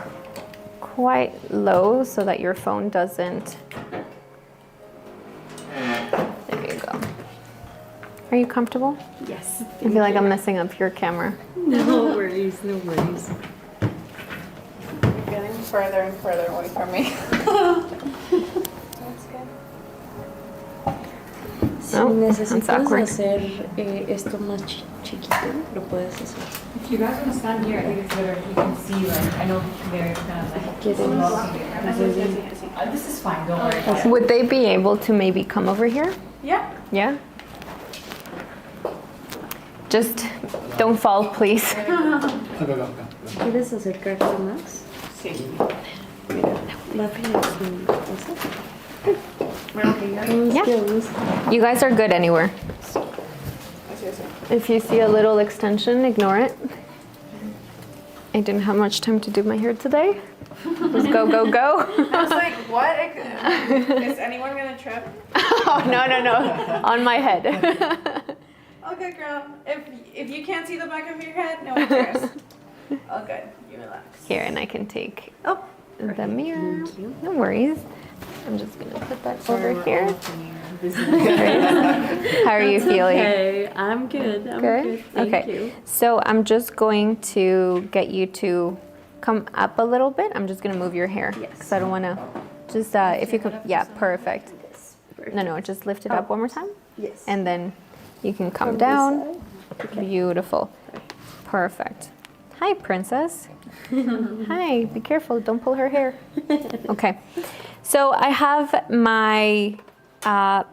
quite low so that your phone doesn't. There you go. Are you comfortable? Yes. I feel like I'm messing up your camera. No worries, no worries. You're getting further and further away from me. That's good. Si No, necesitas that's awkward. hacer esto más chiquito, lo puedes hacer. If you guys want to stand here, I think it's better if you can see, like, I know they're kind of like, this is fine, don't worry about it. Would they be able to maybe come over here? Yeah. Yeah? Just don't fall, please. ¿Quieres acercarte más? Sí. Mira, va a tener su cosa. Yeah. You guys are good anywhere. If you see a little extension, ignore it. I didn't have much time to do my hair today. Just go, go, go. I was like, what? Is anyone gonna trip? Oh, no, no, no. On my head. Okay, girl. If you can't see the back of your head, no one cares. All good. You relax. Here, and I can take Oh, the mirror. Thank you. No worries. I'm just going to put that over here. How are you feeling? Okay, I'm good. I'm good. Thank Okay. you. So I'm just going to get you to come up a little bit. I'm just going to move your hair. Yes. Because I don't want to just, if you could, yeah, perfect. Yes. No, just lift it up one more time. Yes. And then you can come From this down. side? Okay. Beautiful. Perfect. Hi, princess. Hi, be careful. Don't pull her hair. Okay. So I have my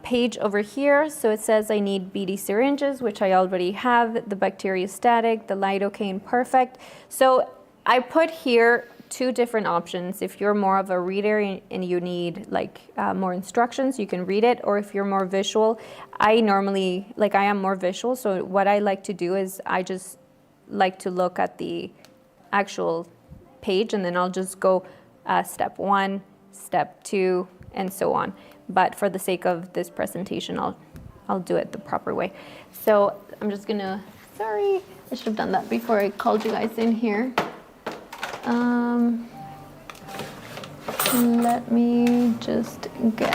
page over here. So it says I need BD syringes, which I already have, the bacteriostatic, the lidocaine, perfect. So I put here 2 different options. If you're more of a reader and you need like more instructions, you can read it. Or if you're more visual, I am more visual. So what I like to do is I just like to look at the actual page, and then I'll just go step 1, step 2, and so on. But for the sake of this presentation, I'll do it the proper way. So I'm just gonna, sorry, I should have done that before I called you guys in here. Let me just get,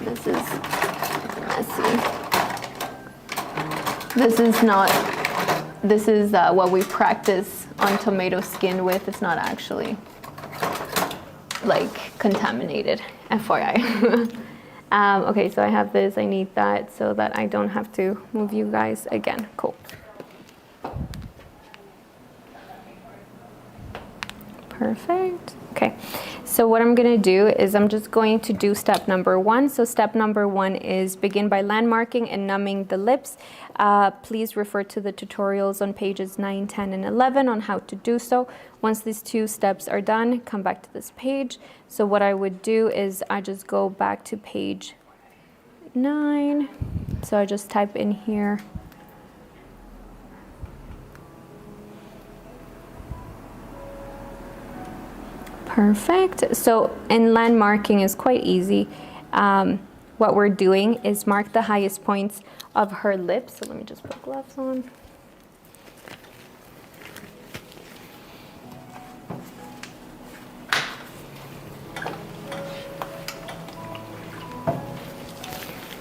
this is messy. This is what we practice on tomato skin with. It's not actually like contaminated, FYI. Okay, so I have this, I need that so that I don't have to move you guys again. Cool. Perfect. Okay, so what I'm gonna do is I'm just going to do step number 1. So step number 1 is begin by landmarking and numbing the lips. Please refer to the tutorials on pages 9, 10, and 11 on how to do so. Once these 2 steps are done, come back to this page. So what I would do is I just go back to page 9. So I just type in here. Perfect. So in landmarking is quite easy. What we're doing is mark the highest points of her lips. So let me just put gloves on.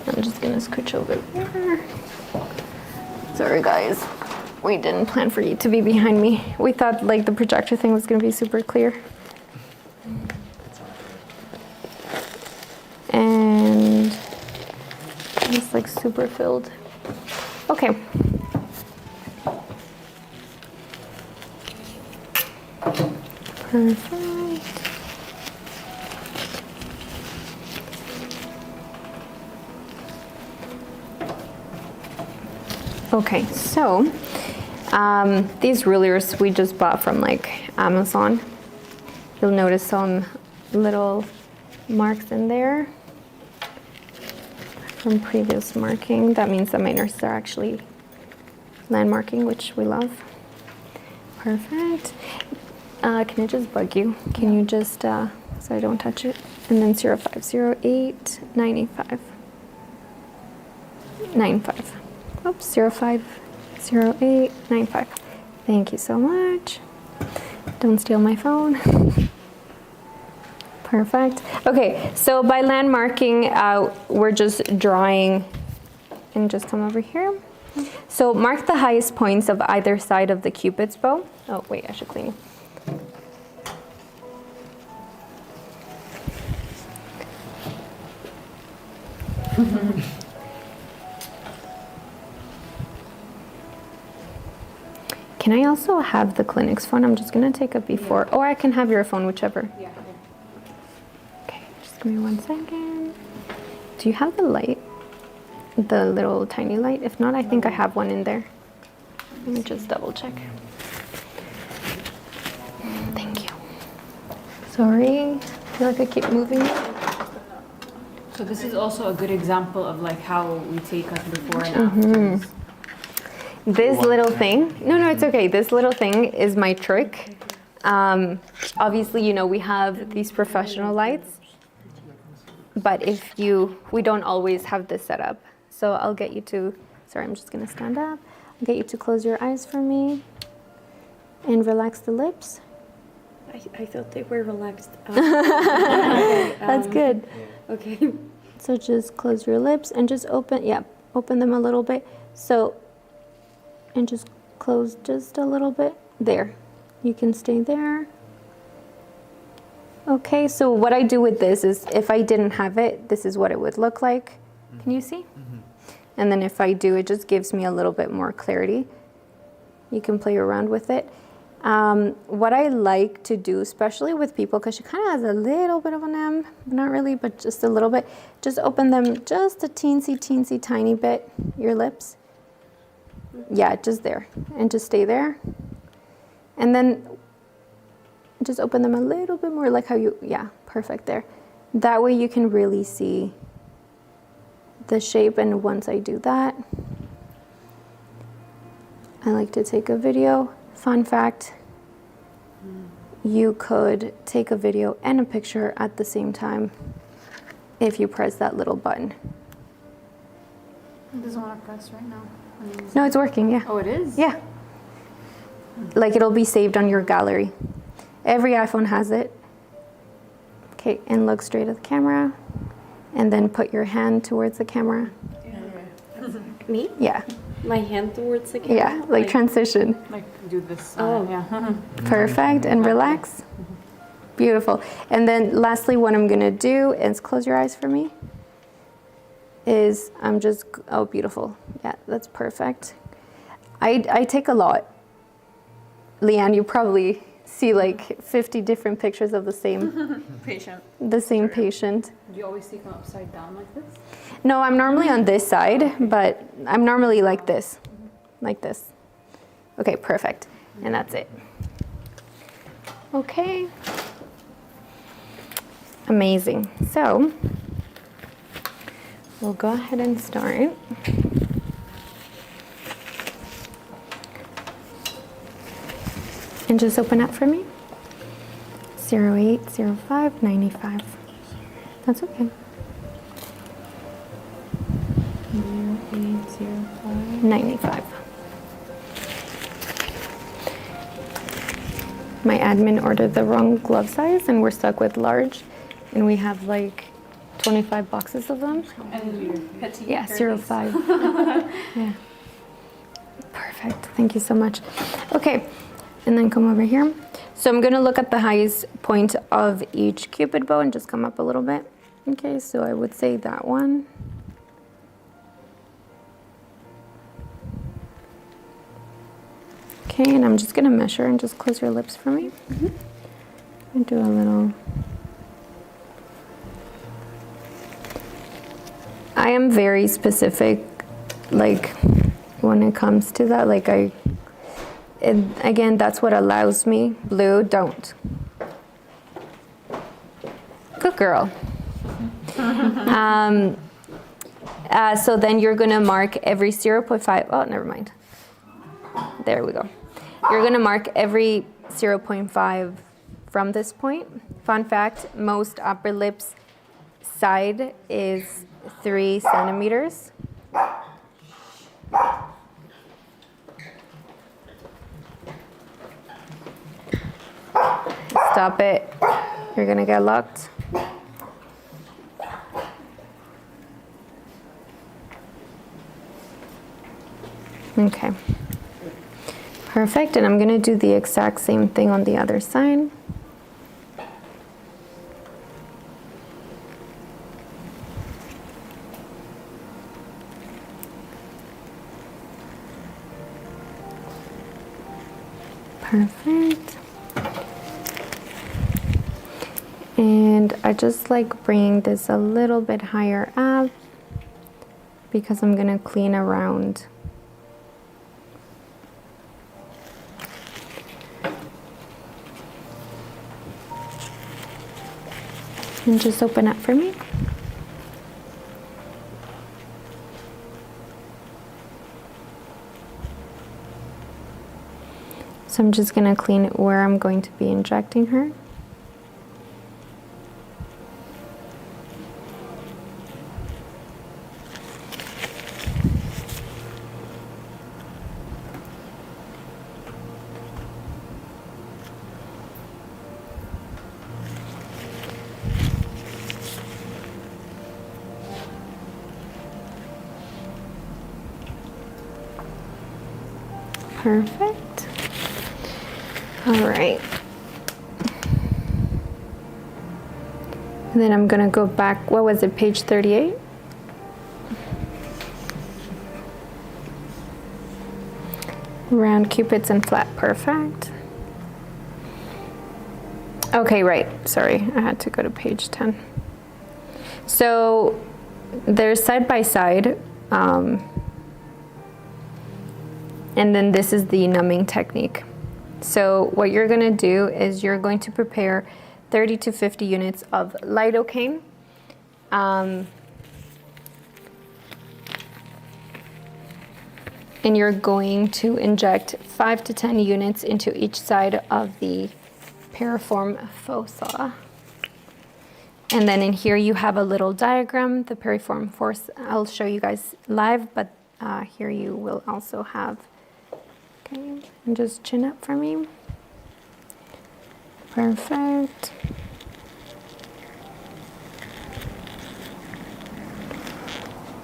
I'm just gonna scooch over here. Sorry guys, We didn't plan for you to be behind me. We thought like the projector thing was gonna be super clear. And it's like super filled. Okay. Perfect. Okay, so these rulers we just bought from like Amazon. You'll notice some little marks in there from previous marking. That means that my nurses are actually landmarking, which we love. Perfect. Can I just bug you? Can you just, so I don't touch it? And then 0508 95. 95. Oops, 0508 95. Thank you so much. Don't steal my phone. Perfect. Okay, so by landmarking, we're just drawing, and just come over here. So mark the highest points of either side of the Cupid's bow. Oh, wait, I should clean it. Can I also have the clinic's phone? I'm just gonna take a before, or I can have your phone, whichever. Yeah. Okay, just give me 1 second. Do you have the light? The little tiny light? If not, I think I have one in there. Let me just double check. Thank you. Sorry, I feel like I keep moving it. So this is also a good example of like how we take us before and after. This little thing, no, it's okay. This little thing is my trick. Obviously, you know, we have these professional lights, but we don't always have this set up. So I'll get you to, sorry, I'm just gonna stand up. I'll get you to close your eyes for me and relax the lips. I thought they were relaxed. That's good. Okay. So just close your lips and just open them a little bit. So, and just close just a little bit. There. You can stay there. Okay, so what I do with this is if I didn't have it, this is what it would look like. Can you see? And then if I do, it just gives me a little bit more clarity. You can play around with it. What I like to do, especially with people, because she kind of has a little bit of an M, not really, but just a little bit, just open them just a teensy tiny bit, your lips. Yeah, just there, and just stay there. And then just open them a little bit more, like how yeah, perfect there. That way you can really see the shape, and once I do that, I like to take a video. Fun fact, you could take a video and a picture at the same time if you press that little button. It doesn't want to press right now. No, it's working, yeah. Oh, it is? Yeah. Like it'll be saved on your gallery. Every iPhone has it. Okay, and look straight at the camera. And then put your hand towards the camera. Me? Yeah. My hand towards the camera? Yeah, like transition. Like do this. Oh. Yeah. Perfect, and relax. Beautiful. And then lastly, what I'm gonna do is close your eyes for me. Oh, beautiful. Yeah, that's perfect. I take a lot. Leanne, you probably see like 50 different pictures of the same Patient. patient. Do you always take them upside down like this? No, I'm normally on this side, but I'm normally like this. Like this. Okay, perfect. And that's it. Okay. Amazing. So, we'll go ahead and start. And just open up for me. 0805 95. That's okay. 0805 95. My admin ordered the wrong glove size and we're stuck with large, and we have like 25 boxes of them. And your petite. Yeah, curlies. 05. Yeah. Perfect. Perfect. Thank you so much. Okay, and then come over here. So I'm gonna look at the highest point of each Cupid bow and just come up a little bit. Okay, so I would say that one. Okay, and I'm just gonna measure and just close your lips for me. And do a little. I am very specific, like when it comes to that, like again, that's what allows me. Blue, don't. Good girl. So then you're gonna mark every 0.5, oh, never mind. There we go. You're gonna mark every 0.5 from this point. Fun fact, most upper lips side is 3 centimeters. Stop it. You're gonna get locked. Okay. Perfect, and I'm gonna do the exact same thing on the other side. Perfect. And I just like bringing this a little bit higher up because I'm gonna clean around. And just open up for me. So I'm just gonna clean it where I'm going to be injecting her. Perfect. All right. And then I'm gonna go back, what was it, page 38? Round cupids and flat, perfect. Okay, right, sorry, I had to go to page 10. So they're side by side. And then this is the numbing technique. So what you're gonna do is you're going to prepare 30 to 50 units of lidocaine. And you're going to inject 5 to 10 units into each side of the piriform fossa. And then in here you have a little diagram, the piriform fossa. I'll show you guys live, but here you will also have. Okay, and just chin up for me. Perfect.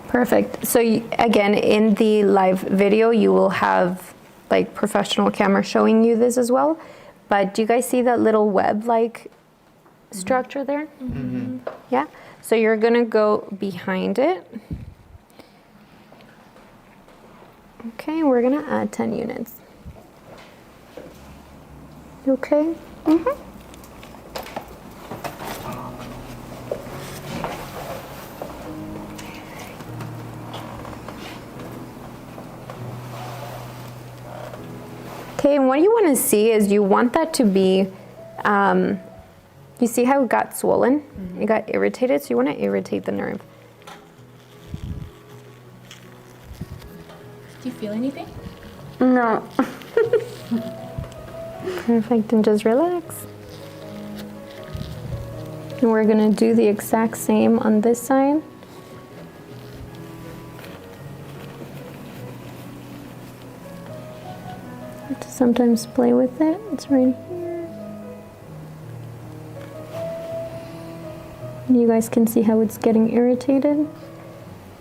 Perfect. So again, in the live video, you will have like professional camera showing you this as well. But do you guys see that little web-like structure there? Mm-hmm. Yeah. So you're gonna go behind it. Okay, we're gonna add 10 units. Okay? Mm-hmm. Okay, and what you want to see is you want that to be, you see how it got swollen? Mm-hmm. It got irritated, so you want to irritate the nerve. Do you feel anything? No. Perfect, and just relax. And we're gonna do the exact same on this side. I have to sometimes play with it. It's right here. And you guys can see how it's getting irritated.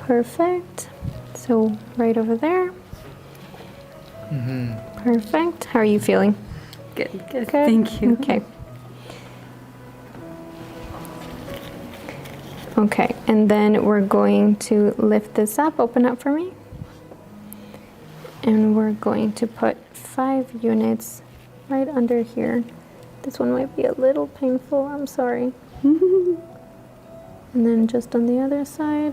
Perfect. So right over there. Perfect. How are you feeling? Good, good. Good. Thank you. Okay. Okay, and then we're going to lift this up, open up for me. And we're going to put 5 units right under here. This one might be a little painful, I'm sorry. And then just on the other side.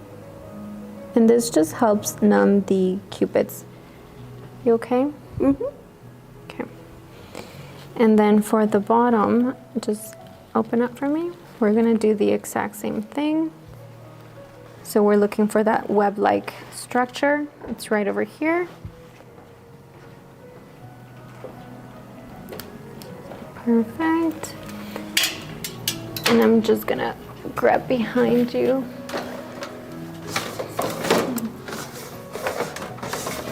And this just helps numb the cupids. You okay? Mm-hmm. Okay. And then for the bottom, just open up for me. We're gonna do the exact same thing. So we're looking for that web-like structure. It's right over here. Perfect. And I'm just gonna grab behind you.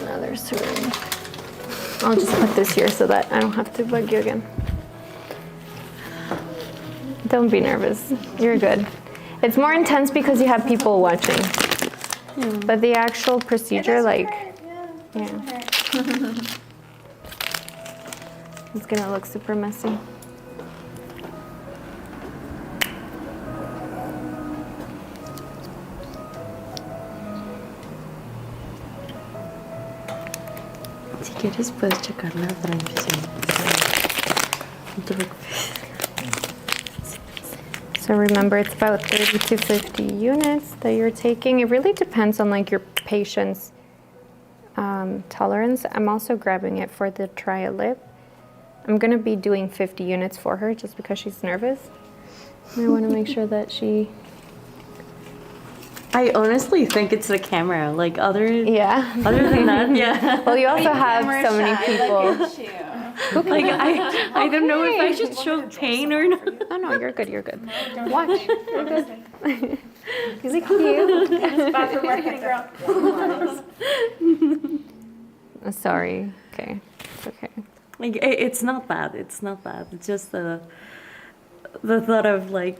Another syringe. I'll just put this here so that I don't have to bug you again. Don't be nervous. You're good. It's more intense because you have people watching. But the actual procedure, like, yeah. It's gonna look super messy. Si quieres puedes checar la otra impresión. No te preocupes. So remember, it's about 30 to 50 units that you're taking. It really depends on like your patient's tolerance. I'm also grabbing it for the trial lip. I'm gonna be doing 50 units for her just because she's nervous. I want to make sure that she. I honestly think it's the camera. Like other Yeah. than that, yeah. Well, you also have so many people. Like I don't know if I should show pain or not. Oh no, you're good. You're good. Watch. You're good. You look cute. Bad for marketing, girl. Sorry. Okay. It's okay. Like it's not bad. It's not bad. It's just the thought of like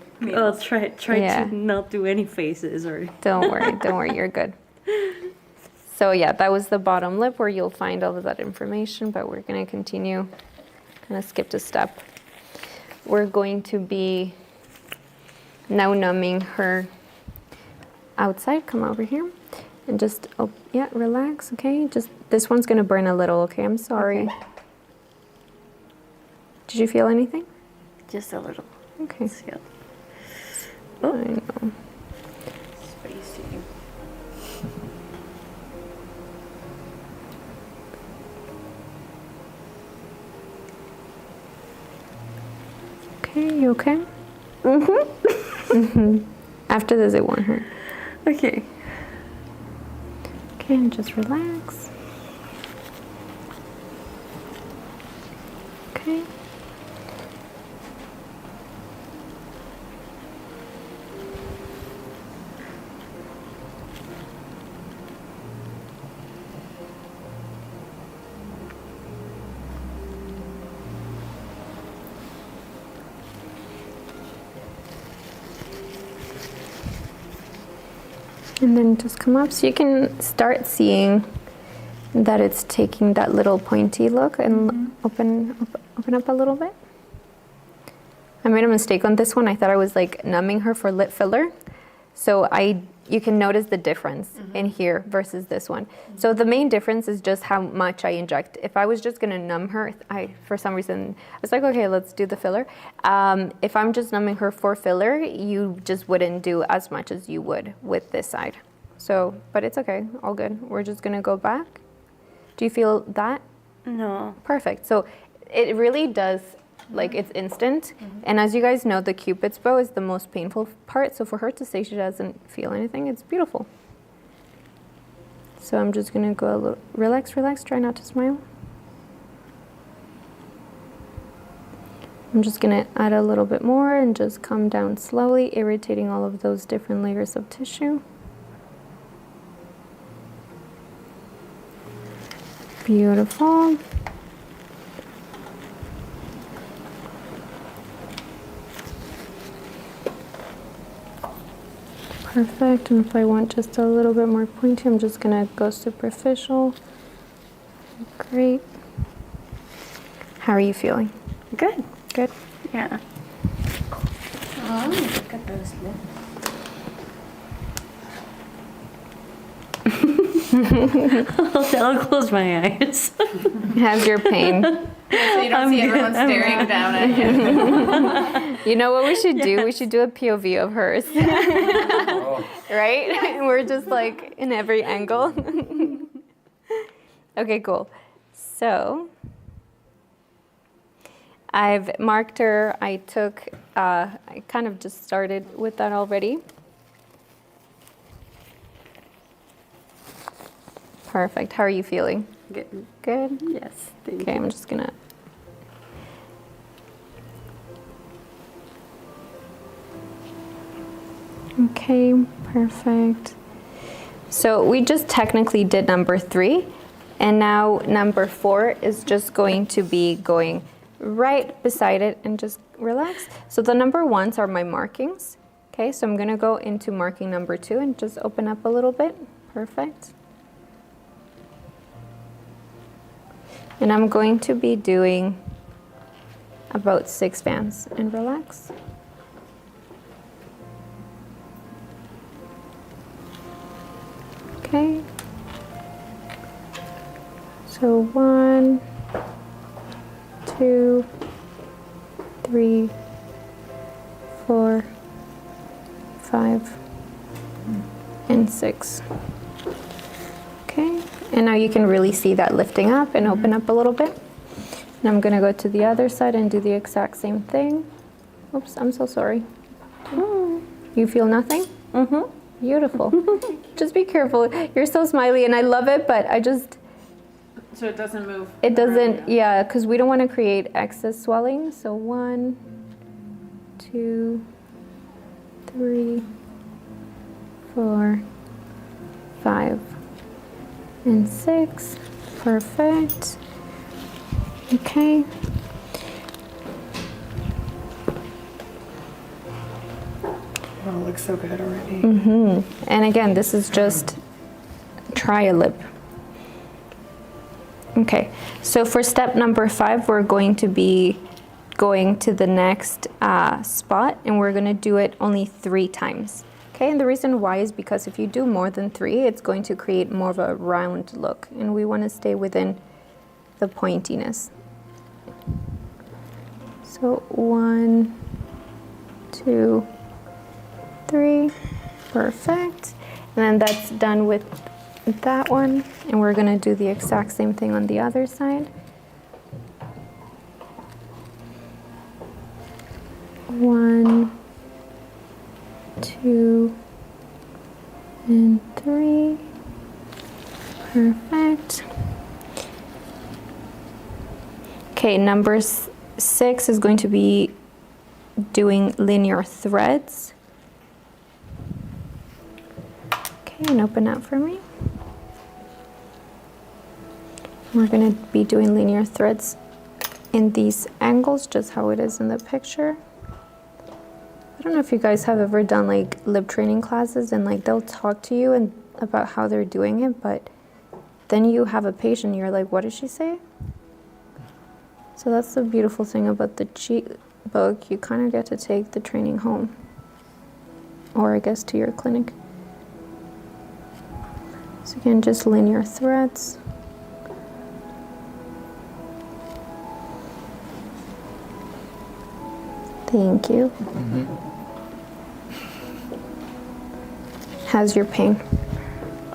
try Yeah. to not do any faces or. Don't worry. Don't worry. You're good. So yeah, that was the bottom lip where you'll find all of that information, but we're going to continue. Kind of skipped a step. We're going to be now numbing her outside. Come over here and just, oh, yeah, relax, okay? Just, this one's going to burn a little, okay? I'm sorry. Okay. Did you feel anything? Just a little. Okay. Yeah. I know. Spicy. Okay, you okay? After this, it won't hurt. Okay. Okay, and just relax. Okay. And then just come up so you can start seeing that it's taking that little pointy look and open up a little bit. I made a mistake on this one. I thought I was like numbing her for lip filler. So you can notice the difference in here versus this one. So the main difference is just how much I inject. If I was just gonna numb her, for some reason, I was like, okay, let's do the filler. If I'm just numbing her for filler, you just wouldn't do as much as you would with this side. So, but it's okay, all good. We're just gonna go back. Do you feel that? No. Perfect. So it really does, like it's instant. And as you guys know, the Cupid's bow is the most painful part. So for her to say she doesn't feel anything, it's beautiful. So I'm just gonna go a little, relax, try not to smile. I'm just gonna add a little bit more and just come down slowly, irritating all of those different layers of tissue. Beautiful. Perfect. And if I want just a little bit more pointy, I'm just gonna go superficial. Great. How are you feeling? Good. Good. Yeah. Oh, look at those lips. I'll close my eyes. How's your pain? So you don't see everyone staring down at you. You know what we should do? We should do a POV of hers. Right? And we're just like in every angle. Okay, cool. So I've marked her. I kind of just started with that already. Perfect. How are you feeling? Good. Good? Yes. Thank Okay, you. I'm just gonna. Okay, perfect. So we just technically did number 3, and now number 4 is just going to be going right beside it and just relax. So the number 1s are my markings. Okay, so I'm gonna go into marking number 2 and just open up a little bit. Perfect. And I'm going to be doing about 6 bands and relax. Okay. So 1, 2, 3, 4, 5, and 6. Okay. And now you can really see that lifting up and open up a little bit. And I'm gonna go to the other side and do the exact same thing. Oops, I'm so sorry. You feel nothing? Mm-hmm. Beautiful. Just be careful. You're so smiley and I love it, but So it doesn't move. it doesn't, around. yeah, because we don't want to create excess swelling. So 1, 2, 3, 4, 5, and 6. Perfect. Okay. Oh, it looks so good already. And again, this is just try a lip. Okay, so for step number 5, we're going to be going to the next spot, and we're going to do it only 3 times. Okay, and the reason why is because if you do more than 3, it's going to create more of a round look, and we want to stay within the pointiness. So 1, 2, 3, perfect. And then that's done with that one, and we're going to do the exact same thing on the other side. 1, 2, and 3. Perfect. Okay, number 6 is going to be doing linear threads. Okay, and open up for me. We're going to be doing linear threads in these angles, just how it is in the picture. I don't know if you guys have ever done like lip training classes and like they'll talk to you and about how they're doing it, but then you have a patient, you're like, what did she say? So that's the beautiful thing about the cheat book. You kind of get to take the training home, or I guess to your clinic. So again, just linear threads. Thank you. How's your pain?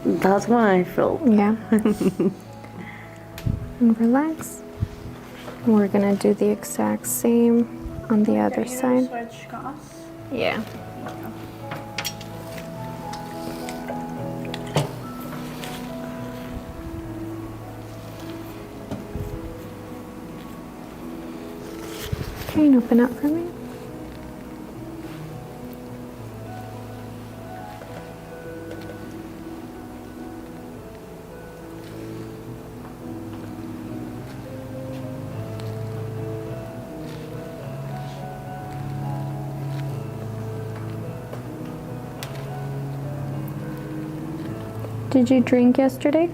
That's what I feel. Yeah. And relax. We're gonna do the exact same on the other side. Switch gauze. Yeah. Okay, and open up for me. Did you drink yesterday?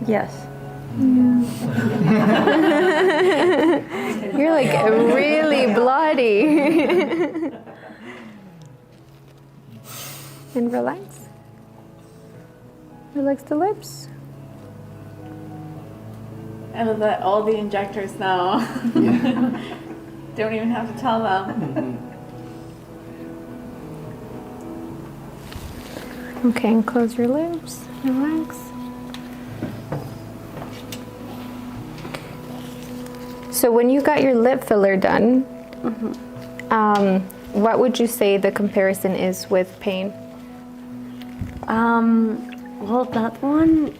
Yes. You're like really bloody. And relax. Relax the lips. I love that all the injectors now don't even have to tell them. Okay, and close your lips. Relax. So when you got your lip filler done, what would you say the comparison is with pain? Well, that one,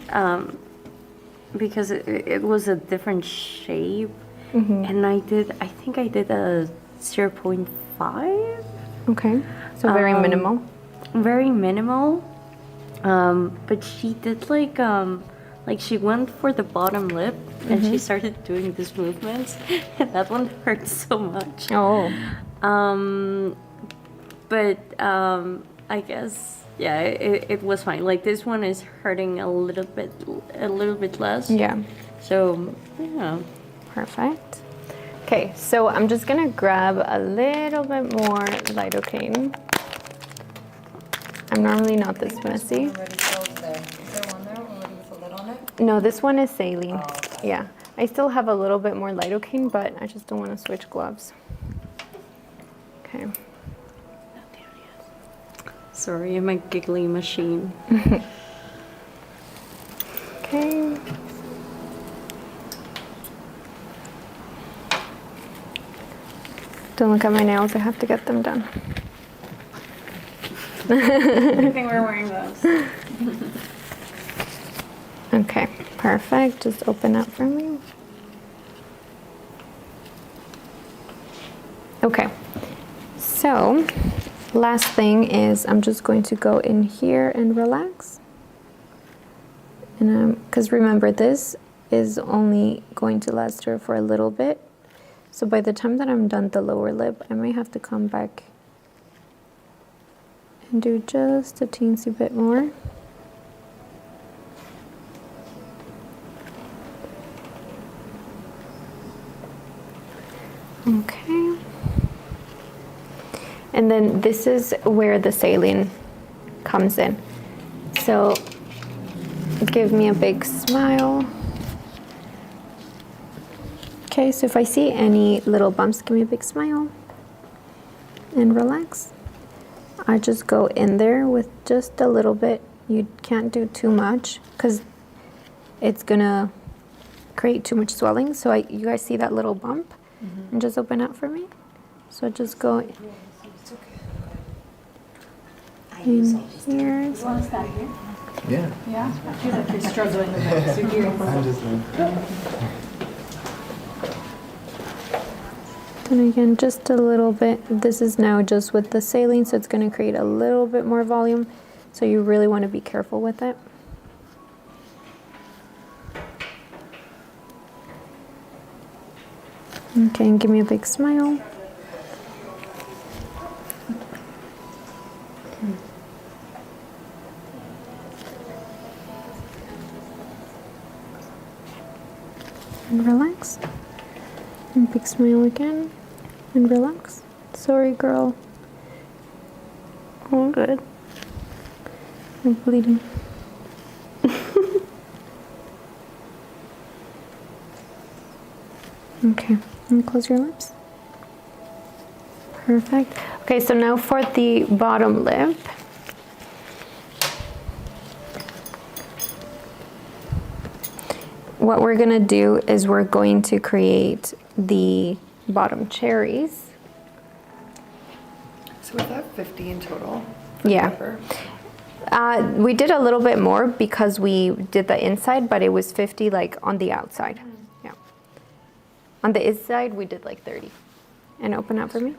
because it was a different shape, and I think I did a 0.5. Okay, so very minimal. Very minimal. But she did like she went for the bottom lip and she started doing these movements, and that one hurt so much. Oh. But I guess it was fine. Like this one is hurting a little bit less. Yeah. So yeah. Perfect. Okay, so I'm just gonna grab a little bit more lidocaine. I'm normally not this messy. Already closed there. Is there one there already with a lid on it? No, this one is saline. Oh, okay. Yeah, I still have a little bit more lidocaine, but I just don't want to switch gloves. Okay. Sorry, I'm a giggly machine. Okay. Don't look at my nails, I have to get them done. I think we're wearing gloves. Okay, perfect. Just open up for me. Okay, so last thing is I'm just going to go in here and relax. And because remember, this is only going to last her for a little bit. So by the time that I'm done the lower lip, I may have to come back and do just a teensy bit more. Okay. And then this is where the saline comes in. So give me a big smile. Okay, so if I see any little bumps, give me a big smile and relax. I just go in there with just a little bit. You can't do too much because it's gonna create too much swelling. So you guys see that little bump? And just open up for me. So just go in here. You want to stand here? Yeah. Yeah? I feel like you're struggling with it. So here. I'm just And again, just a little bit. This is now just with the saline, so it's going to create a little bit more volume. So you really want to be careful with it. Okay, and give me a big smile. And relax. And big smile again. And relax. Sorry, girl. Oh, good. I'm bleeding. Okay, and close your lips. Perfect. Okay, so now for the bottom lip. What we're gonna do is we're going to create the bottom cherries. So was that 50 in total? Yeah. Pepper? We did a little bit more because we did the inside, but it was 50 like on the outside. Yeah. On the inside, we did like 30. And open up for me.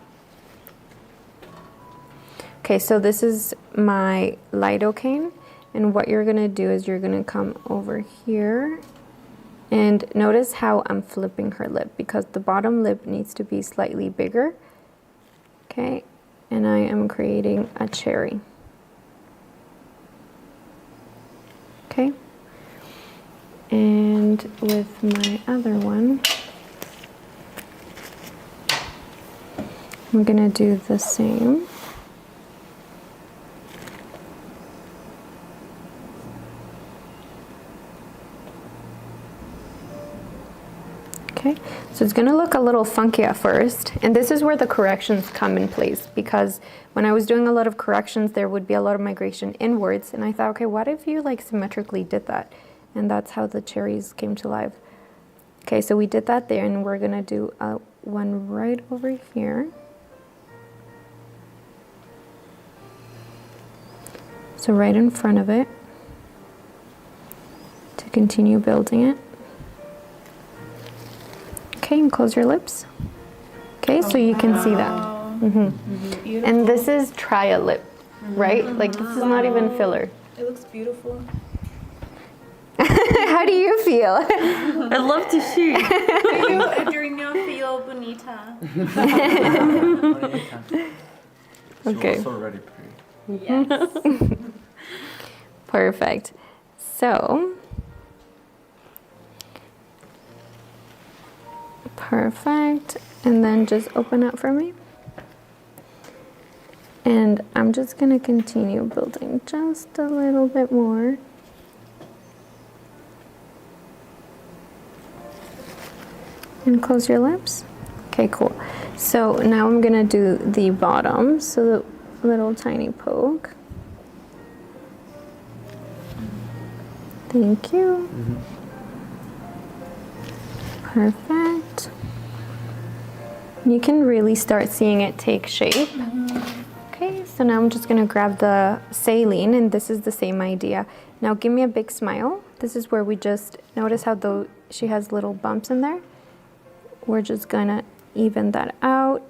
Okay, so this is my lidocaine. And what you're gonna do is you're gonna come over here. And notice how I'm flipping her lip because the bottom lip needs to be slightly bigger. Okay, and I am creating a cherry. Okay, and with my other one, I'm gonna do the same. Okay, so it's gonna look a little funky at first, and this is where the corrections come in place, because when I was doing a lot of corrections, there would be a lot of migration inwards, and I thought, okay, what if you like symmetrically did that? And that's how the cherries came to life. Okay, so we did that there, and we're gonna do one right over here. So right in front of it, to continue building it. Okay, and close your lips. Okay, so you can see that. And this is try a lip, right? Like this is not even filler. It looks beautiful. How do you feel? I'd love to see. During feel bonita. Okay. She was already pretty. Yes. Perfect. So, perfect. And then just open up for me. And I'm just gonna continue building just a little bit more. And close your lips. Okay, cool. So now I'm gonna do the bottom. So the little tiny poke. Thank you. Perfect. You can really start seeing it take shape. Okay, so now I'm just gonna grab the saline, and this is the same idea. Now give me a big smile. This is where we just notice how though she has little bumps in there. We're just gonna even that out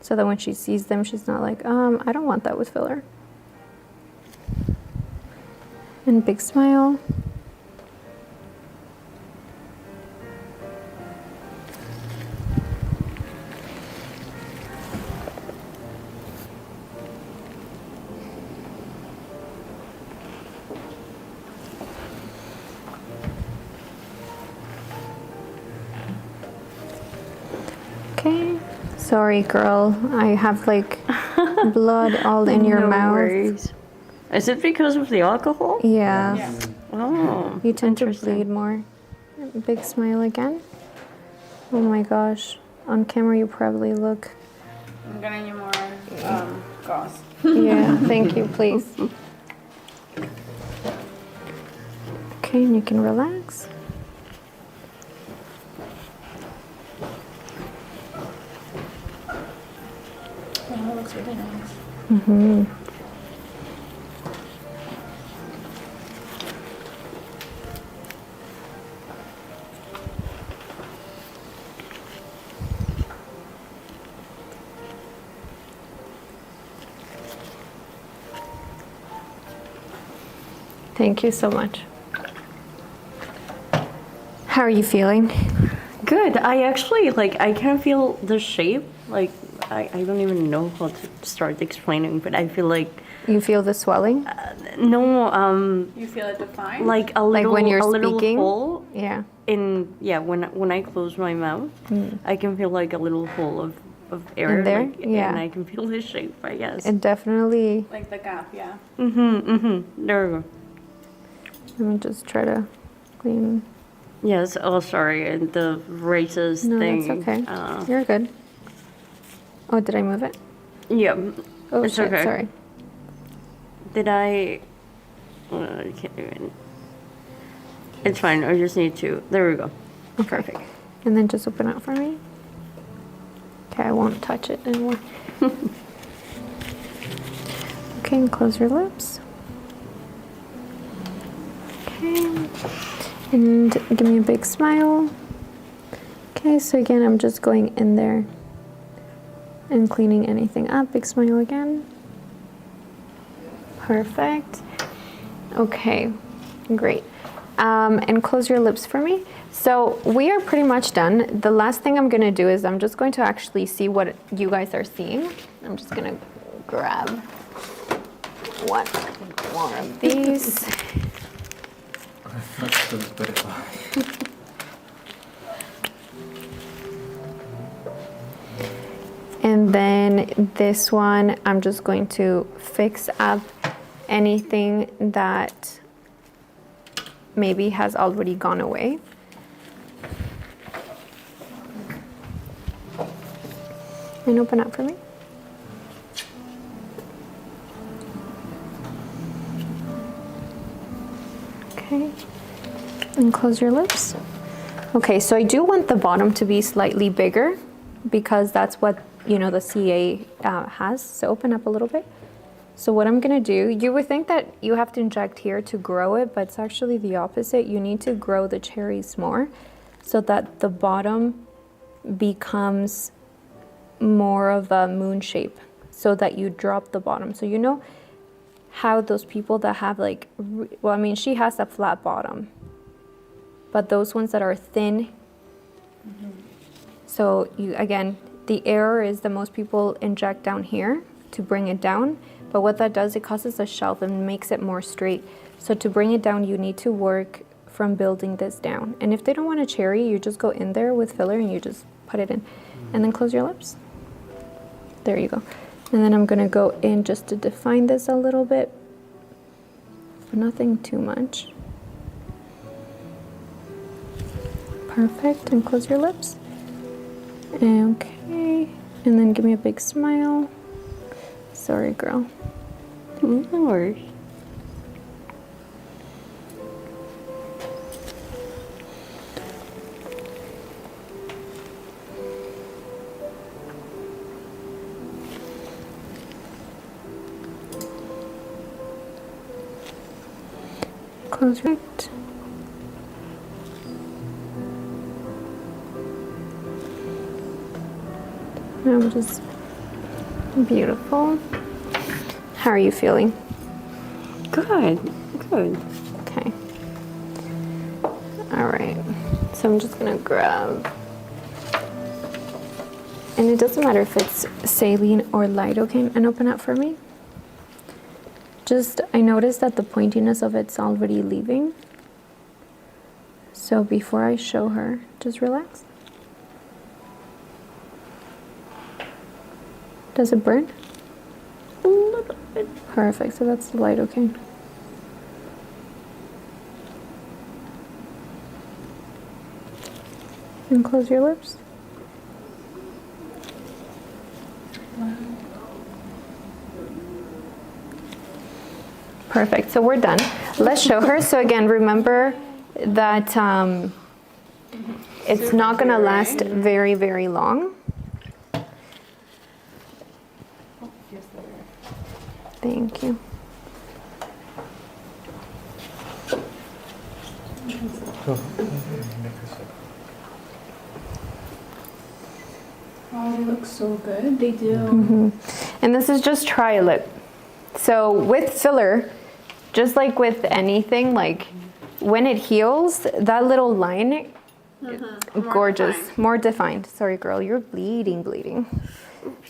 so that when she sees them, she's not like, I don't want that with filler. And big smile. Okay, sorry girl, I have like blood all in your mouth. Worries. Is it because of the alcohol? Yeah, Oh. you tend to interesting. bleed more. Big smile again. Oh my gosh, on camera you probably look. I'm gonna need more gauze. Yeah, thank you, please. Okay, and you can relax. Oh, that looks really nice. Mm-hmm. Thank you so much. How are you feeling? Good. I actually I can feel the shape. Like I don't even know how to start explaining, but I feel like You feel the swelling? no You feel it defined? like a little when you're a little speaking? hole Yeah. in when I close my mouth, I can feel like a little hole of air In there? like, Yeah. and I can feel the shape, I guess. It definitely, Like the gap, yeah. There we go. let me just try to clean. Yes, oh sorry, and the racist No, thing. that's okay. You're good. Oh, did I move it? Yeah. Oh, It's shit, okay. sorry. Did I can't do it. It's fine, I just need to, there we go. Perfect. And then just open up for me. Okay, I won't touch it anymore. Okay, and close your lips. Okay, and give me a big smile. Okay, so again, I'm just going in there and cleaning anything up. Big smile again. Perfect. Okay, great. And close your lips for me. So we are pretty much done. The last thing I'm gonna do is I'm just going to actually see what you guys are seeing. I'm just gonna grab one more of these. And then then this one, I'm just going to fix up anything that maybe has already gone away. And open up for me. Okay, and close your lips. Okay, so I do want the bottom to be slightly bigger because that's what, the CA has. So open up a little bit. So what I'm gonna do, you would think that you have to inject here to grow it, but it's actually the opposite. You need to grow the cherries more so that the bottom becomes more of a moon shape so that you drop the bottom. So you know how those people that have well, I mean, she has a flat bottom, but those ones that are thin, so again, the error is that most people inject down here to bring it down, but what that does, it causes a shelf and makes it more straight. So to bring it down, you need to work from building this down. And if they don't want a cherry, you just go in there with filler and you just put it in. And then close your lips. There you go. And then I'm gonna go in just to define this a little bit. Nothing too much. Perfect, and close your lips. Okay, and then give me a big smile. Sorry, girl. No worries. Close your eyes. I'm just beautiful. How are you feeling? Good. Okay. All right. So I'm just gonna grab, and it doesn't matter if it's saline or light, okay? And open up for me. I noticed that the pointiness of it's already leaving. So before I show her, just relax. Does it burn? A little bit. Perfect, so that's the light, okay? And close your lips. Perfect, so we're done. Let's show her. So again, remember that it's not gonna last very, very long. Thank you. Oh, they look so good. They do. And this is just tri-lip. So with filler, just like with anything, like when it heals, that little line, gorgeous, more defined. Sorry, girl, you're bleeding.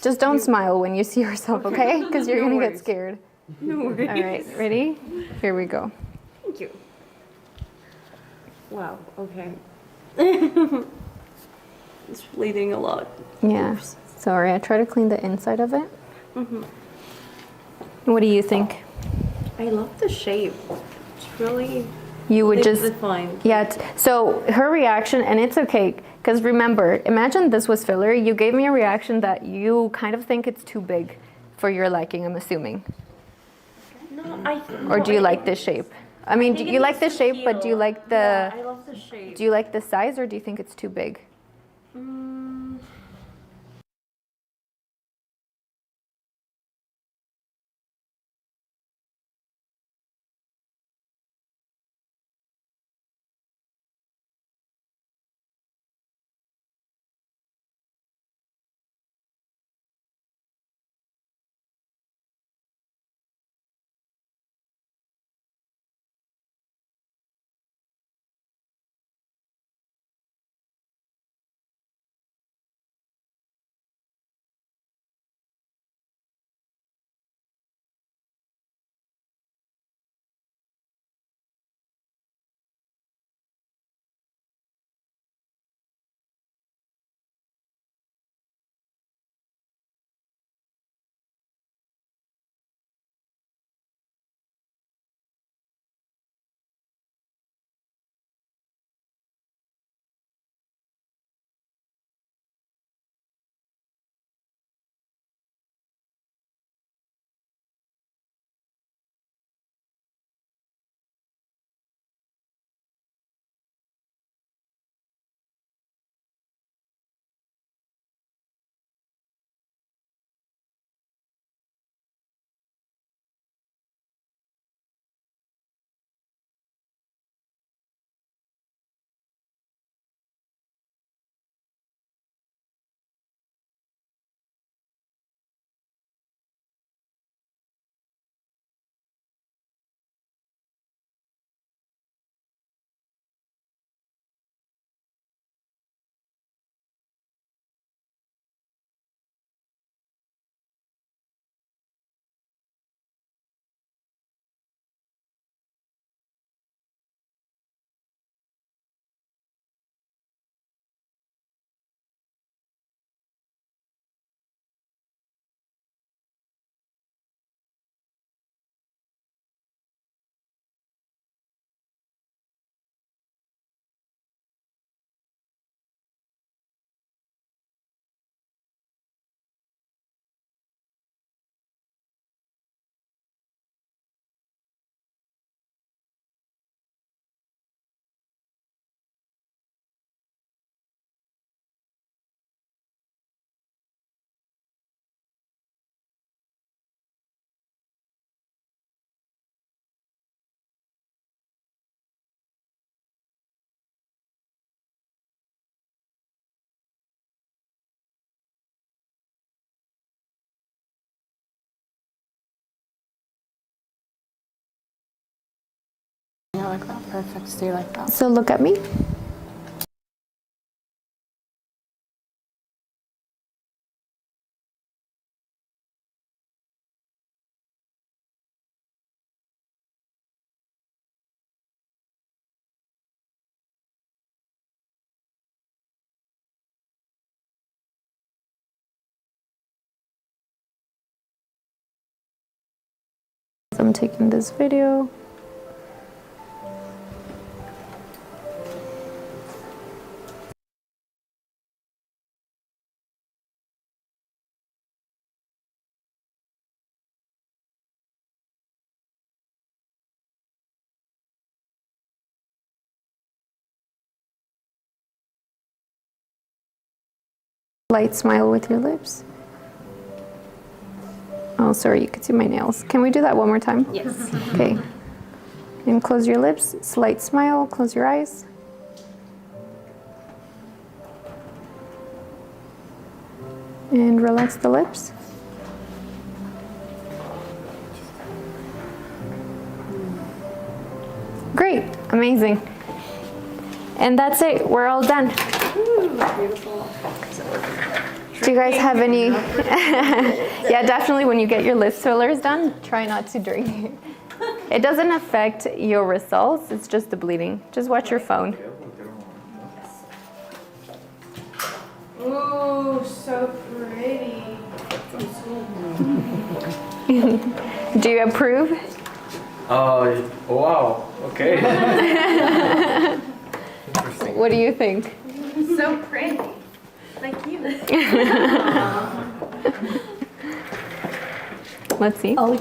Just don't smile when you see yourself, okay? Because you're gonna get scared. No worries. All right, ready? Here we go. Thank you. Wow, okay. It's bleeding a lot. Yeah, sorry, I try to clean the inside of it. What do you think? I love the shape. It's really You would just, defined. yeah, so her reaction, and it's okay, because remember, imagine this was filler. You gave me a reaction that you kind of think it's too big for your liking, I'm assuming. Or do you like this shape? I mean, do you like this shape, but do you like the, I love the shape. do you like the size, or do you think it's too big? perfect. Stay like that. So look at me. I'm taking this video. Light smile with your lips. Oh, sorry, you could see my nails. Can we do that one more time? Yes. Okay. And close your lips, slight smile, close your eyes. And relax the lips. Great, amazing. And that's it, we're all done. Do you guys have any? Yeah, definitely when you get your lip fillers done, try not to drink. It doesn't affect your results, it's just the bleeding. Just watch your phone. Ooh, so pretty. Do you approve? Wow. Okay. Interesting. What do you think? So pretty. Like you. Let's see. Oh,